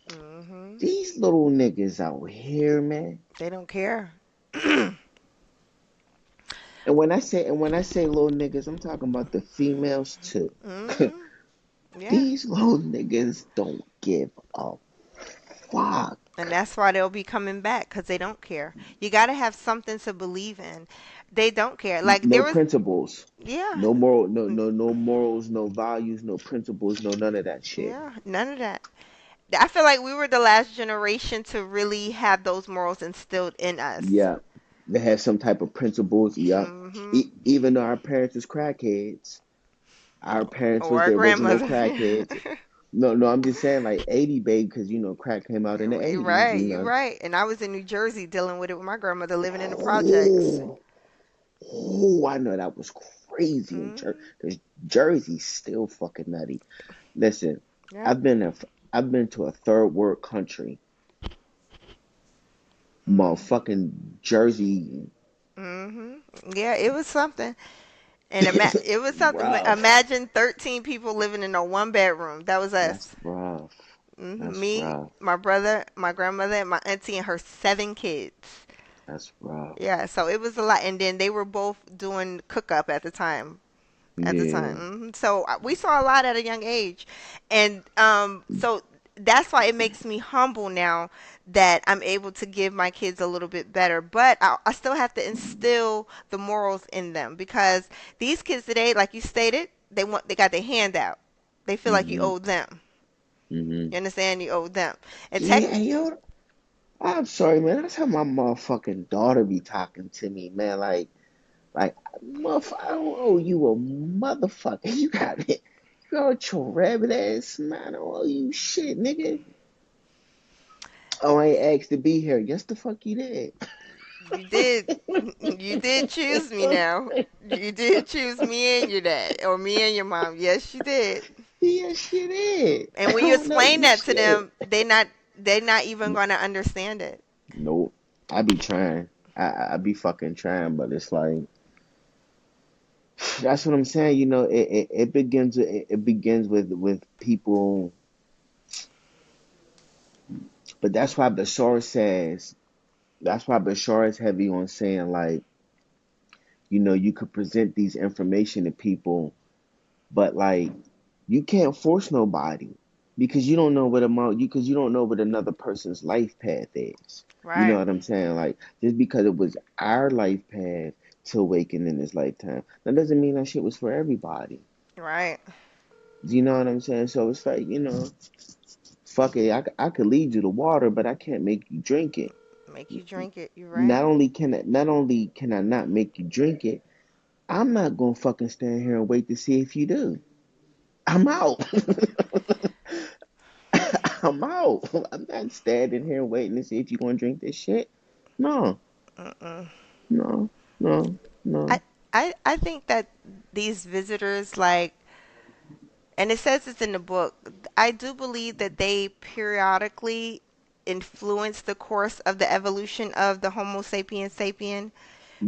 Mhm. These little niggas out here, man. They don't care. And when I say little niggas, I'm talking about the females too. Mhm. Yeah. These little niggas don't give a fuck. And that's why they'll be coming back because they don't care. You got to have something to believe in. They don't care. Like No there was, principles. yeah, No morals, no values, no principles, no none of that shit. yeah, none of that. I feel like we were the last generation to really have those morals instilled in us. Yeah. They have some type of principles. Yep. Mhm. Even though our parents was crackheads, our parents Or was our there wasn't no grandmother. Yeah. crackheads. No, no, I'm just saying like 80 babe because crack came out in the You're 80s, right. You're right. And I was in New Jersey dealing with it with my grandmother living in the projects. Oh, oh, I know that was crazy in Jersey. Mhm. Cause Jersey's still fucking nutty. Listen, Yep. I've been a, I've been to a third world country, Mm. motherfucking Jersey. Mhm. Yeah, it was something. And it was something. Rough. Imagine 13 people living in a one bedroom. That was That's us. rough. That's Me, rough. my brother, my grandmother, and my auntie and her 7 kids. That's rough. Yeah, so it was a lot. And then they were both doing cook up at the time. At the time. Yeah. So we saw a lot at a young age, and so that's why it makes me humble now that I'm able to give my kids a little bit better. But I still have to instill the morals in them because these kids today, like you stated, they got their hand out. They feel like you Hmm. owe them. Hmm. You understand? You owe them. And Yeah, and yo, I'm sorry, man. That's how my motherfucking daughter be talking to me, man. Like, motherfucker, I don't owe you a motherfucker. You got it. You got your rabbit ass, man. I don't owe you shit, nigga. Oh, I ain't asked to be here. Yes, the fuck you did. You did. You did choose me now. You did choose me and your dad, or me and your mom. Yes, you did. Yes, you did. And when I you don't know explain you that to shit. them, they're not even gonna understand it. Nope. I be trying. I be fucking trying, but it's like that's what I'm saying. You know, it begins with people, but that's why Bashar is heavy on saying like, you know, you could present these information to people, but like you can't force nobody because you don't know what amount you because you don't know what another person's life path is. You know Right. what I'm saying? Like just because it was our life path to awaken in this lifetime, that doesn't mean that shit was for everybody. Right. You know what I'm saying? So it's like, you know, fuck it. I could lead you to water, but I can't make you drink it. Make you drink it. You're right. Not only can I not make you drink it, I'm not gonna fucking stand here and wait to see if you do. I'm out. I'm out. I'm not standing here waiting to see if you're gonna drink this shit. No, Mm-mm. no, no, I, no. I think that these visitors, like, and it says this in the book, I do believe that they periodically influence the course of the evolution of the Homo sapiens sapien.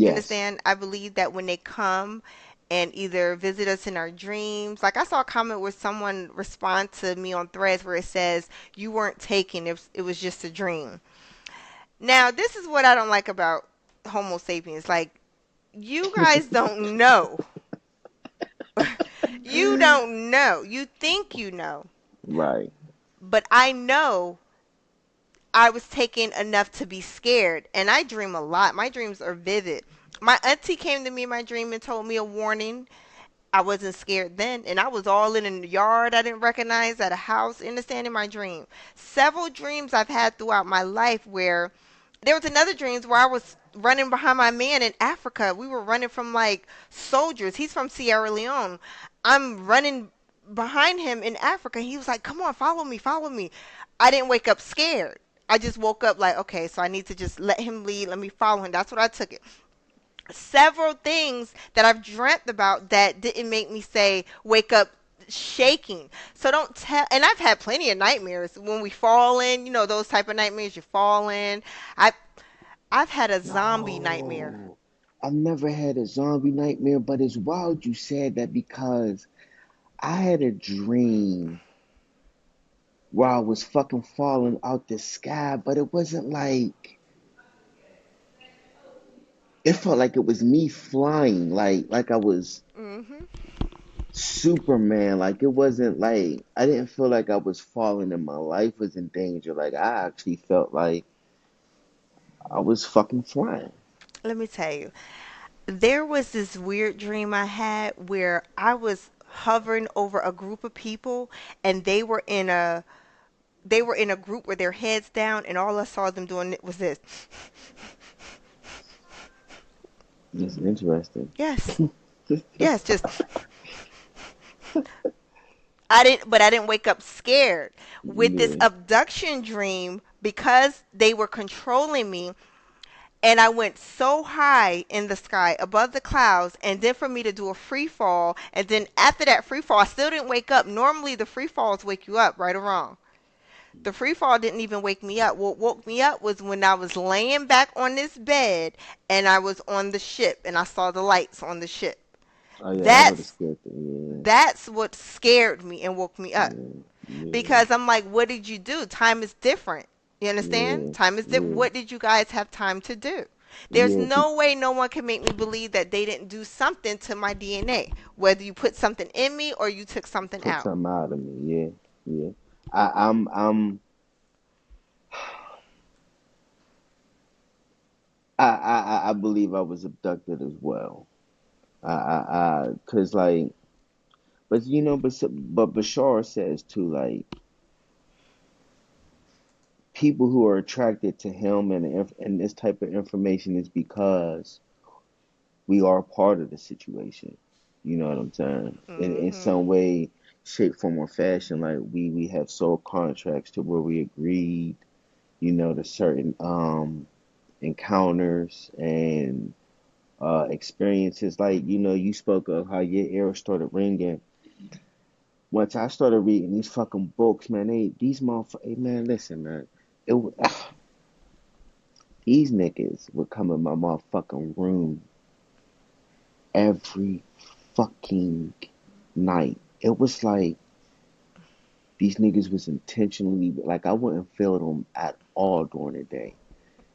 You Yes. understand? I believe that when they come and either visit us in our dreams, like I saw a comment where someone respond to me on Threads where it says, "You weren't taken; it was just a dream." Now, this is what I don't like about Homo sapiens. Like, you guys don't know. You don't know. You think you know, Right. but I know I was taken enough to be scared, and I dream a lot. My dreams are vivid. My auntie came to me in my dream and told me a warning. I wasn't scared then, and I was all in a yard I didn't recognize at a house, understanding my dream. Several dreams I've had throughout my life where there was another dreams where I was running behind my man in Africa. We were running from like soldiers. He's from Sierra Leone. I'm running behind him in Africa. He was like, "Come on, follow me, follow me." I didn't wake up scared. I just woke up like, okay, so I need to just let him lead. Let me follow him. That's what I took it. Several things that I've dreamt about that didn't make me say wake up shaking. So don't tell. And I've had plenty of nightmares when we fall in. You know those type of nightmares you fall in. I I've had a zombie nightmare. No. I've never had a zombie nightmare, but it's wild you said that because I had a dream where I was fucking falling out the sky, but it wasn't like it felt like it was me flying, like I was Mhm. Superman. Like it wasn't like I didn't feel like I was falling and my life was in danger. Like I actually felt like I was fucking flying. Let me tell you. There was this weird dream I had where I was hovering over a group of people and they were in a group with their heads down and all I saw them doing was this. It's interesting. Yes. Yes, just I didn't wake up scared. With this Yeah. abduction dream, because they were controlling me, and I went so high in the sky above the clouds, and then for me to do a free fall, and then after that free fall, I still didn't wake up. Normally, the free falls wake you up, right or wrong. The free fall didn't even wake me up. What woke me up was when I was laying back on this bed and I was on the ship and I saw the lights on the ship. Oh yeah, that would have That's scared them. that's what scared me and woke me up. Yeah. Yeah. Because I'm like, what did you do? Time is different. You understand? Yeah. Time is different. Yeah. What did you guys have time to do? There's Yeah. no way no one can make me believe that they didn't do something to my DNA, whether you put something in me or you took something Took out. something out of me. Yeah. Yeah. I'm I believe I was abducted as well. Cause like, but you know, but Bashar says too, like people who are attracted to him and this type of information is because we are part of the situation. You know what I'm saying? In Mhm. some way, shape, form, or fashion, like we have soul contracts to where we agreed, you know, to certain encounters and experiences. Like, you spoke of how your ears started ringing. Once I started reading these fucking books, man, these motherfuckers, man, listen, man, it wa- these niggas would come in my motherfucking room every fucking night. It was like these niggas was intentionally, like, I wouldn't feel them at all during the day.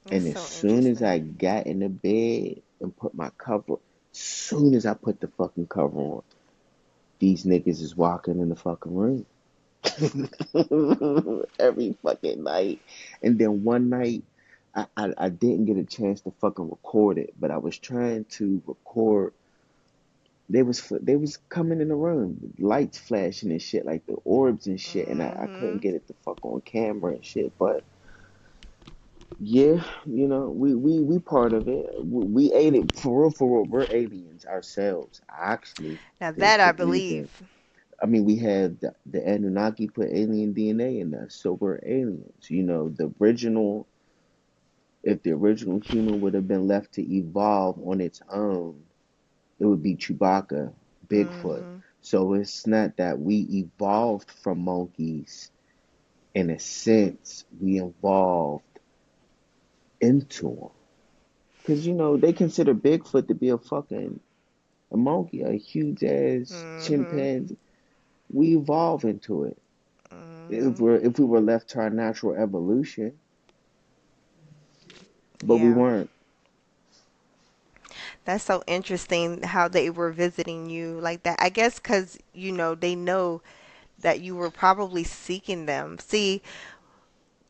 That's And as so soon as I interesting. got in the bed and put my cover, soon as I put the fucking cover on, these niggas is walking in the fucking room. Every fucking night. And then one night, I didn't get a chance to fucking record it, but I was trying to record. They was coming in the room, lights flashing and shit, like the orbs and shit, and I couldn't Mhm. get it to fuck on camera and shit. But yeah, we part of it. We ate it for real, for real. We're aliens ourselves, actually. Now The that I the reason, believe. I mean, we have the Anunnaki put alien DNA in us, so we're aliens. The original, if the original human would have been left to evolve on its own, it would be Chewbacca, Bigfoot. Mhm. So it's not that we evolved from monkeys. In a sense, we evolved into them. Because, they consider Bigfoot to be a monkey, a huge ass Mhm. chimpanzee. We evolve into it. If Mhm. we're if we were left to our natural evolution, but we Yeah. weren't. That's so interesting how they were visiting you like that. I guess cuz they know that you were probably seeking them. See,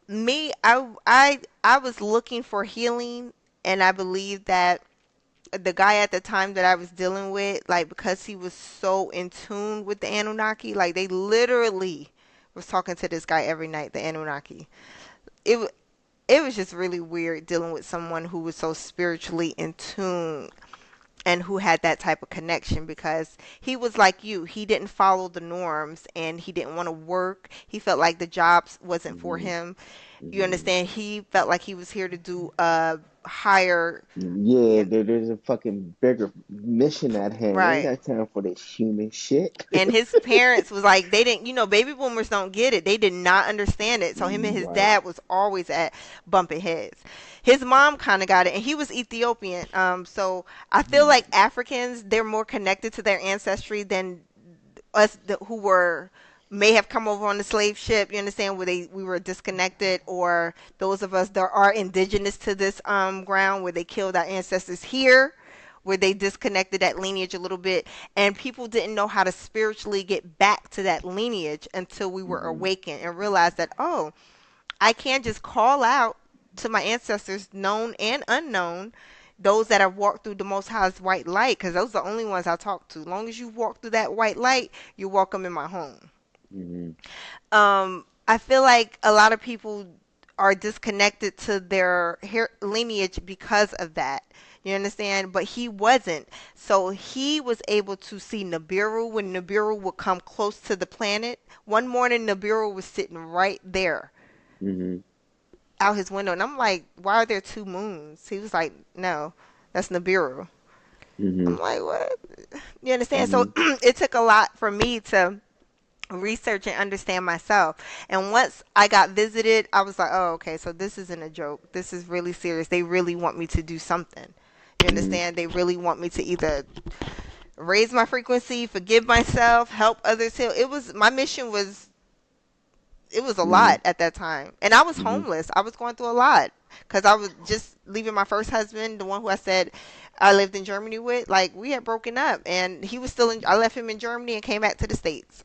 me I was looking for healing, and I believe that the guy at the time that I was dealing with, like, because he was so in tune with the Anunnaki, like they literally was talking to this guy every night, the Anunnaki. It wa- it was just really weird dealing with someone who was so spiritually in tune and who had that type of connection, because he was like you. He didn't follow the norms, and he didn't want to work. He felt like the jobs wasn't for Hmm. him. You Hmm. understand? He felt like he was here to do a higher, Yeah, there's a fucking bigger mission at hand. I ain't right. got time for this human shit. And his parents was like, they didn't, baby boomers don't get it. They did not understand it. So him and his Right. dad was always at bumping heads. His mom kind of got it, and he was Ethiopian. So I feel like Africans, they're more connected to their ancestry than us, who were may have come over on the slave ship. You understand, where we were disconnected, or those of us that are indigenous to this ground, where they killed our ancestors here, where they disconnected that lineage a little bit, and people didn't know how to spiritually get back to that lineage until we were Hmm. awakened and realized that, oh, I can't just call out to my ancestors, known and unknown, those that have walked through the Most High's white light, because those are the only ones I talk to. As long as you walk through that white light, you're welcome in my home. Hmm. I feel like a lot of people are disconnected to their lineage because of that. You understand? But he wasn't. So he was able to see Nibiru when Nibiru would come close to the planet. One morning, Nibiru was sitting right there Hmm. out his window, and I'm like, "Why are there two moons?" He was like, "No, that's Nibiru." Hmm. I'm like, "What?" You understand? So Hmm. it took a lot for me to research and understand myself. And once I got visited, I was like, "Oh, okay, so this isn't a joke. This is really serious. They really want me to do something." You Hmm. understand? They really want me to either raise my frequency, forgive myself, help others heal. My mission was, it was a Hmm. lot at that time. And I was Hmm. homeless. I was going through a lot because I was just leaving my first husband, the one who I said I lived in Germany with. Like, we had broken up, and he was still in. I left him in Germany and came back to the States.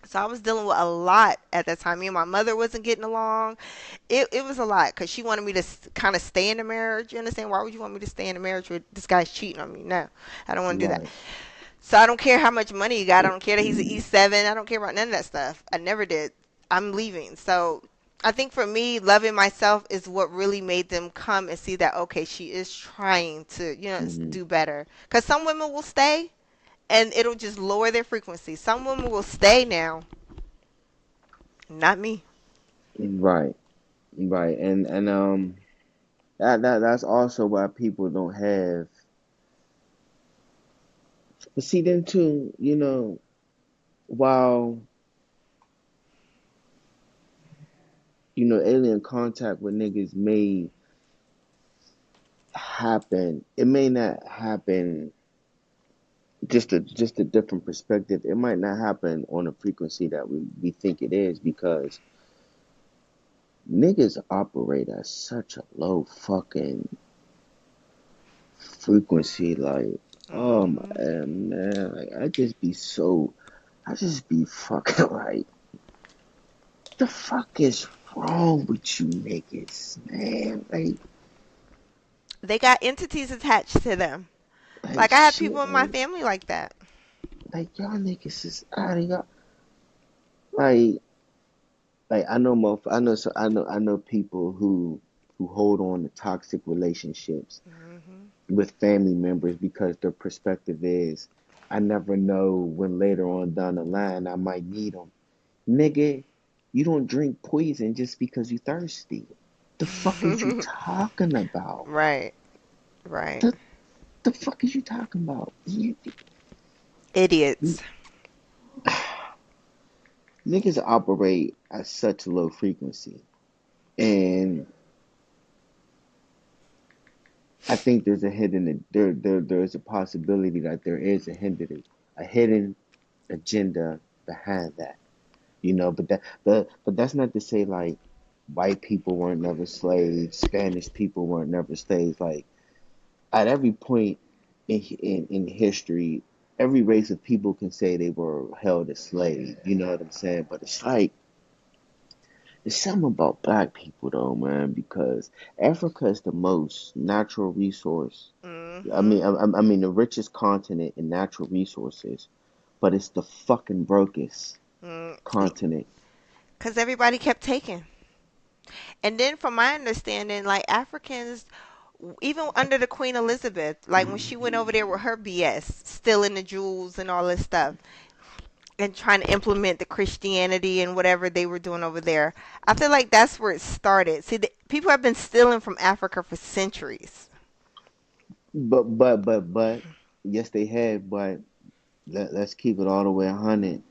So I was dealing with a lot at that time. Me and my mother wasn't getting along. It was a lot because she wanted me to kind of stay in the marriage. You understand? Why would you want me to stay in a marriage where this guy's cheating on me? No, I don't want to do that. Right. So I don't care how much money you got. I don't care that he's an E7. I don't care about none of that stuff. I never did. I'm leaving. So I think for me, loving myself is what really made them come and see that, okay, she is trying to, Hmm. do better. Because some women will stay and it'll just lower their frequency. Some women will stay now. Not me. Right. Right. And That's also why people don't have. But see, then too, while alien contact with niggas may happen, it may not happen. Just a different perspective. It might not happen on a frequency that we think it is because niggas operate at such a low fucking frequency. Like, oh my Hmm. man, like I just be fucking like, the fuck is wrong with you niggas, man? They got entities attached to them. Like Like I have shit, people in my family like that. y'all niggas is out of y'all. Like, I know people who hold on to toxic relationships Hmm. with family members because their perspective is, I never know when later on down the line I might need them. Nigga, you don't drink poison just because you thirsty. The fuck is you talking about? Right, right. The the fuck is you talking about? Idiots. Niggas operate at such low frequency, and I think there's a hidden there's a possibility that there is a hidden agenda behind that. But that's not to say like white people weren't never slaves, Spanish people weren't never slaves. Like at every point in history, every race of people can say they were held as slaves. You know what I'm saying? But it's like it's something about black people though, man, because Africa is the most natural resource. Hmm. I mean the richest continent in natural resources, but it's the fucking brokest continent. Because everybody kept taking. And then, from my understanding, like Africans, even under the Queen Elizabeth, like when she went over there with her BS, stealing the jewels and all this stuff, and trying to implement the Christianity and whatever they were doing over there, I feel like that's where it started. See, people have been stealing from Africa for centuries. But yes, they had. But let's keep it all the way 100.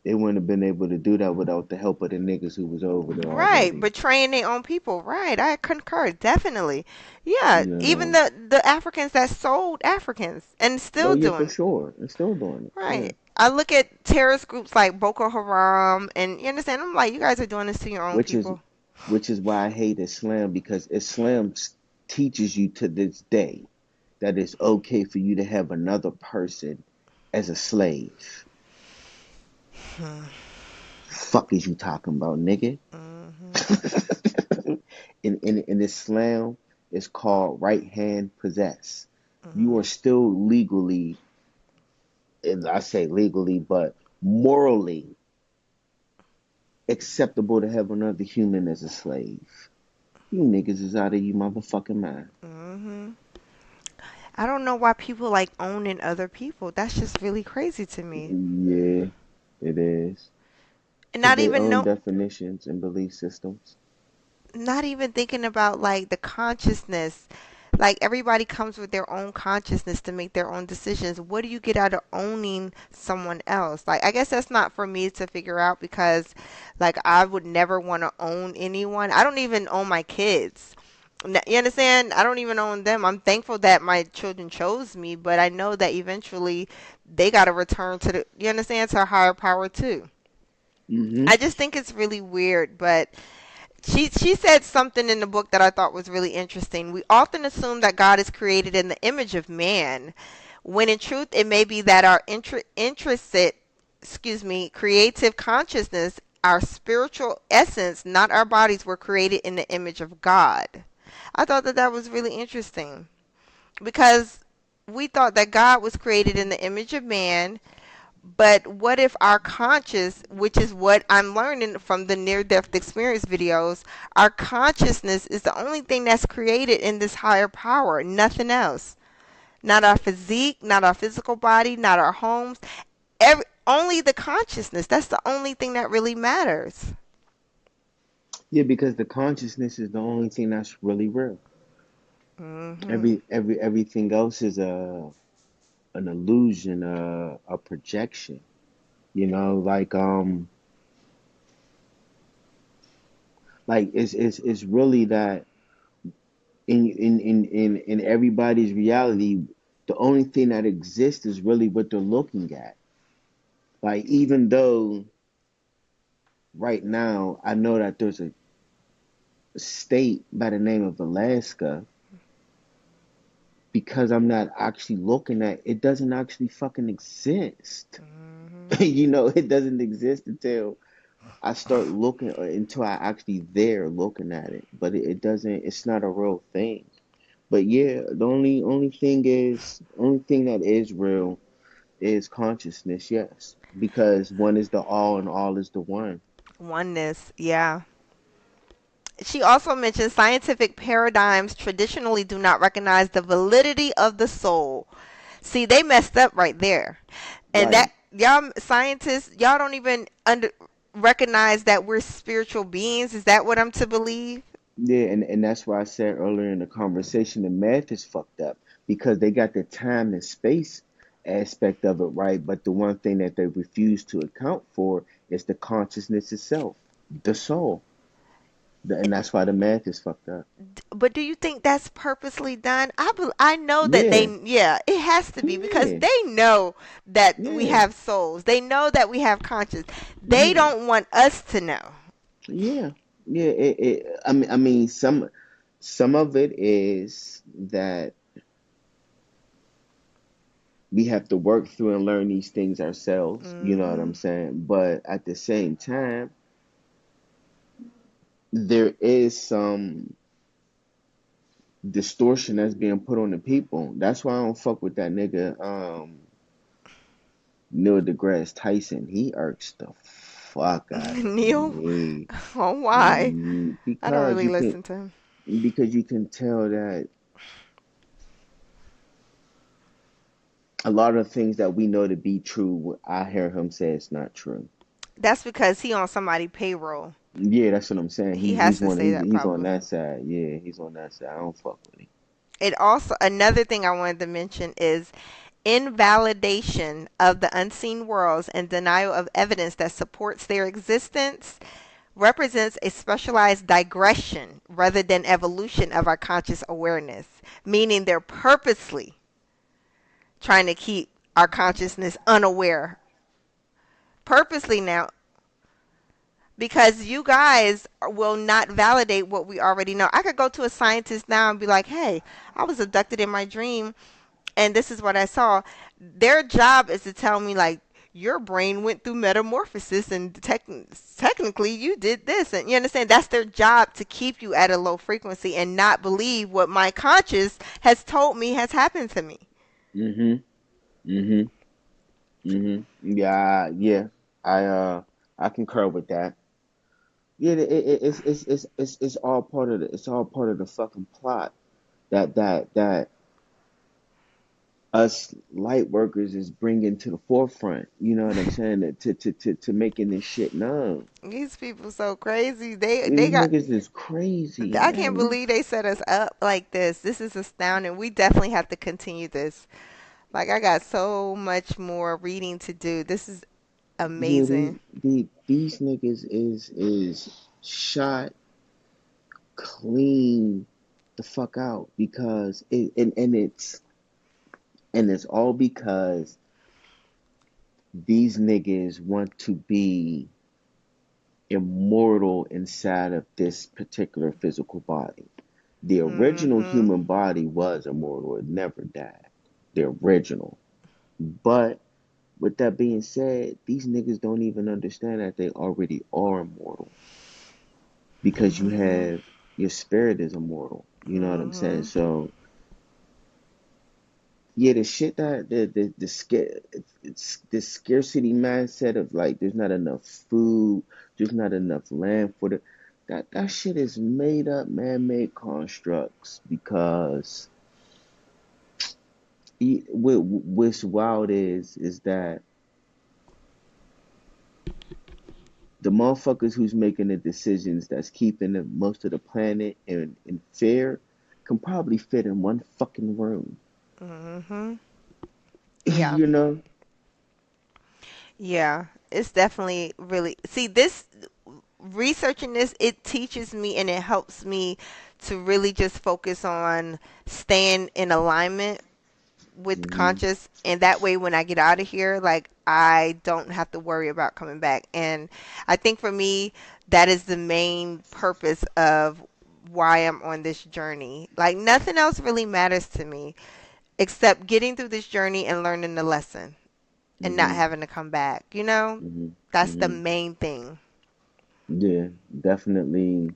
They wouldn't have been able to do that without the help of the niggas who was over there Right, already. betraying their own people. Right, I concur definitely. Yeah, You even know. the Africans that sold Africans and Oh still yeah, for doing. sure. They're still doing it. Yeah. Right. I look at terrorist groups like Boko Haram, and you understand? I'm like, you guys are doing this to your own Which is people. which is why I hate Islam because Islam teaches you to this day that it's okay for you to have another person as a slave. Hmm. Fuck is you talking about, nigga? Hmm. In Islam, it's called right hand possess. You Hmm. are still legally, and I say legally, but morally acceptable to have another human as a slave. You niggas is out of you motherfucking mind. Hmm. I don't know why people like owning other people. That's just really crazy to me. Yeah, it is. And Because not they even own know, definitions and belief systems. not even thinking about like the consciousness. Like everybody comes with their own consciousness to make their own decisions. What do you get out of owning someone else? Like I guess that's not for me to figure out because like I would never want to own anyone. I don't even own my kids. You understand? I don't even own them. I'm thankful that my children chose me, but I know that eventually they got to return to the, you understand, to a higher power too. Mm-hmm. I just think it's really weird, but she said something in the book that I thought was really interesting. We often assume that God is created in the image of man, when in truth it may be that our intrinsic, creative consciousness, our spiritual essence, not our bodies, were created in the image of God. I thought that that was really interesting because we thought that God was created in the image of man, but what if our conscious, which is what I'm learning from the near death experience videos, our consciousness is the only thing that's created in this higher power, nothing else. Not our physique, not our physical body, not our homes. Only the consciousness. That's the only thing that really matters. Yeah, because the consciousness is the only thing that's really real. Mhm. Everything else is an illusion, a projection. You know, like it's really that in everybody's reality, the only thing that exists is really what they're looking at. Like even though right now I know that there's a state by the name of Alaska, because I'm not actually looking at it, doesn't actually fucking exist. Mhm. You know, it doesn't exist until I start looking, until I actually there looking at it. But it doesn't. It's not a real thing. But yeah, the only thing that is real is consciousness. Yes, because one is the all and all is the one. Oneness, yeah. She also mentioned scientific paradigms traditionally do not recognize the validity of the soul. See, they messed up right there. And that Right. y'all scientists, y'all don't even recognize that we're spiritual beings. Is that what I'm to believe? Yeah, and that's why I said earlier in the conversation the math is fucked up because they got the time and space aspect of it right, but the one thing that they refuse to account for is the consciousness itself, the soul. And that's why the math is fucked up. But do you think that's purposely done? I know that Yeah, yeah, it has to be because yeah, they know that we yeah, have souls. They know that we have conscience. They yeah, don't want us to know. yeah, yeah. I mean, some of it is that we have to work through and learn these things ourselves. You know what I'm Mhm. saying? But at the same time, there is some distortion that's being put on the people. That's why I don't fuck with that nigga Neil deGrasse Tyson. He irks the fuck out of Neil, me. oh why? I don't Because really you can listen to him. tell that a lot of things that we know to be true, I hear him say it's not true. That's because he on somebody payroll. Yeah, that's what I'm saying. He has to say that He's on probably. that side. Yeah, he's on that side. I don't fuck with him. It also another thing I wanted to mention is invalidation of the unseen worlds and denial of evidence that supports their existence represents a specialized digression rather than evolution of our conscious awareness, meaning they're purposely trying to keep our consciousness unaware. Purposely now, because you guys will not validate what we already know. I could go to a scientist now and be like, hey, I was abducted in my dream and this is what I saw. Their job is to tell me like your brain went through metamorphosis and technically you did this, and you understand that's their job to keep you at a low frequency and not believe what my conscious has told me has happened to me. Mhm. Mhm. Mhm. Yeah. Yeah. I I concur with that. Yeah. It's all part of the fucking plot that us light workers is bringing to the forefront. You know what I'm saying? To making this shit known. These people so crazy. They These got. niggas is crazy, I can't man. believe they set us up like this. This is astounding. We definitely have to continue this. Like I got so much more reading to do. This is Yeah, amazing. these niggas is shot clean the fuck out because and it's all because these niggas want to be immortal inside of this particular physical body. The original Mhm. human body was immortal, it never died. The original. But with that being said, these niggas don't even understand that they already are immortal because you Mhm. have your spirit is immortal. You know what I'm saying? Mhm. So yeah, the shit that the scare it's the scarcity mindset of like there's not enough food, there's not enough land for the that shit is made up man-made constructs because what's wild is that the motherfuckers who's making the decisions that's keeping most of the planet in fear can probably fit in one fucking room. Hmm. Yeah. You know? Yeah. It's definitely really, see, this, researching this, it teaches me and it helps me to really just focus on staying in alignment with Hmm. conscious, and that way when I get out of here, like, I don't have to worry about coming back. And I think for me, that is the main purpose of why I'm on this journey. Like, nothing else really matters to me except getting through this journey and learning the lesson and not Hmm. having to come back, you know? Hmm. That's the Hmm. main thing. Yeah, definitely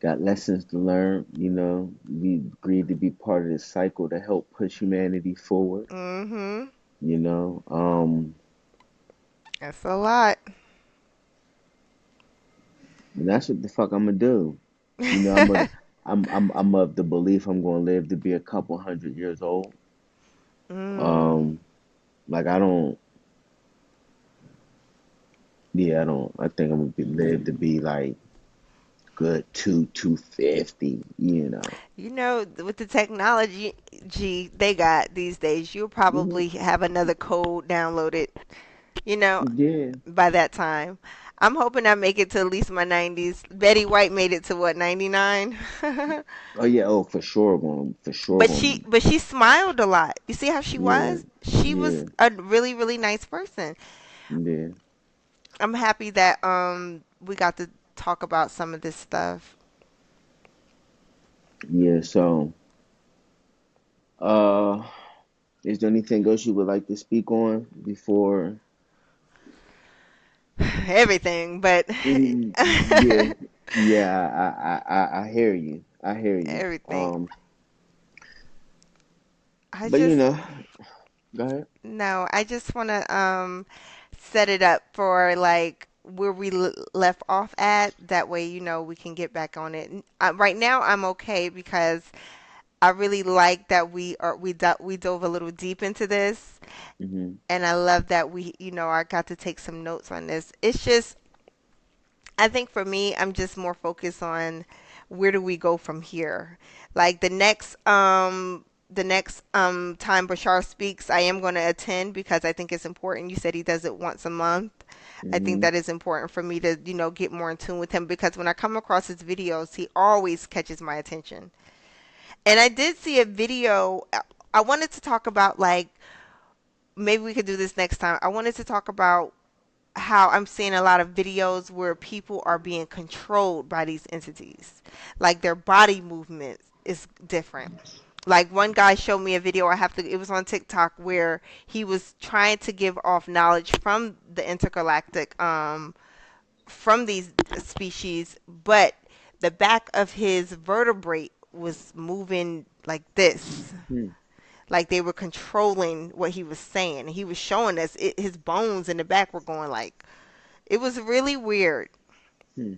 got lessons to learn. We agreed to be part of this cycle to help push humanity forward. Mhm. You know, That's a lot. and that's what the fuck I'm gonna do. You know, I'm of the belief I'm gonna live to be a couple 100 years old. Mm. Um, like I don't, yeah, I don't. I think I'm gonna live to be like good 250. You know, with the technology they got these days, you'll Hmm. probably have another code downloaded, you know, Yeah. by that time. I'm hoping I make it to at least my 90s. Betty White made it to what, 99? Oh yeah. Oh, for sure. Going for sure. But Going. she smiled a lot. You see how she Yeah. was? She was Yeah. a really really nice person. Yeah. I'm happy that we got to talk about some of this stuff. Yeah. So, uh, is there anything else you would like to speak on before? Everything, but Yeah. Yeah. I hear you. I hear you. everything. I But just go ahead. no, I just want to set it up for like where we left off at. That way, we can get back on it. Right now, I'm okay because I really like that we dove a little deep into this, Hmm. and I love that I got to take some notes on this. It's just, I think for me, I'm just more focused on where do we go from here. Like the next time Bashar speaks, I am going to attend because I think it's important. You said he does it once a month. I think Hmm. that is important for me to, get more in tune with him because when I come across his videos, he always catches my attention. And I did see a video. I wanted to talk about, like, maybe we could do this next time. I wanted to talk about how I'm seeing a lot of videos where people are being controlled by these entities. Like their body movements is different. Like one guy showed me a video, it was on TikTok, where he was trying to give off knowledge from the intergalactic from these species, but the back of his vertebrae was moving like this, Hmm. like they were controlling what he was saying. He was showing us his bones in the back were going like, it was really weird, Hmm.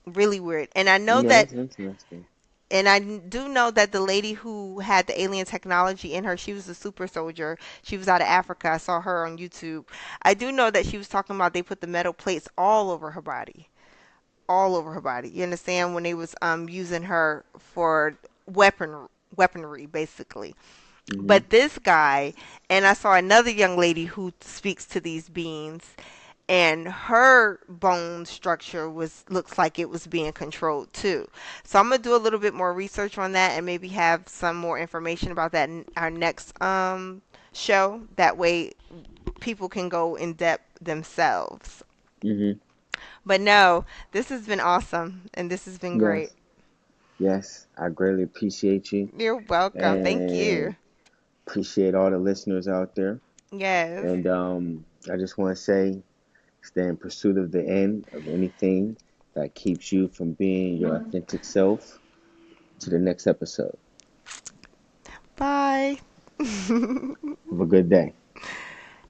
really weird. And I know Yeah, that, that's interesting. and I do know that the lady who had the alien technology in her, she was a super soldier. She was out of Africa. I saw her on YouTube. I do know that she was talking about they put the metal plates all over her body, all over her body. You understand, when they was using her for weaponry basically. Hmm. But this guy, and I saw another young lady who speaks to these beings, and her bone structure was looks like it was being controlled too. So I'm gonna do a little bit more research on that and maybe have some more information about that in our next show. That way people can go in depth themselves. Hmm. But no, this has been awesome and this has been great. Yes. Yes. I greatly appreciate you You're welcome. Thank you. and appreciate all the listeners out there. Yes. And I just want to say, stay in pursuit of the end of anything that keeps you from being your authentic self. To the next episode. Bye. Have a good day.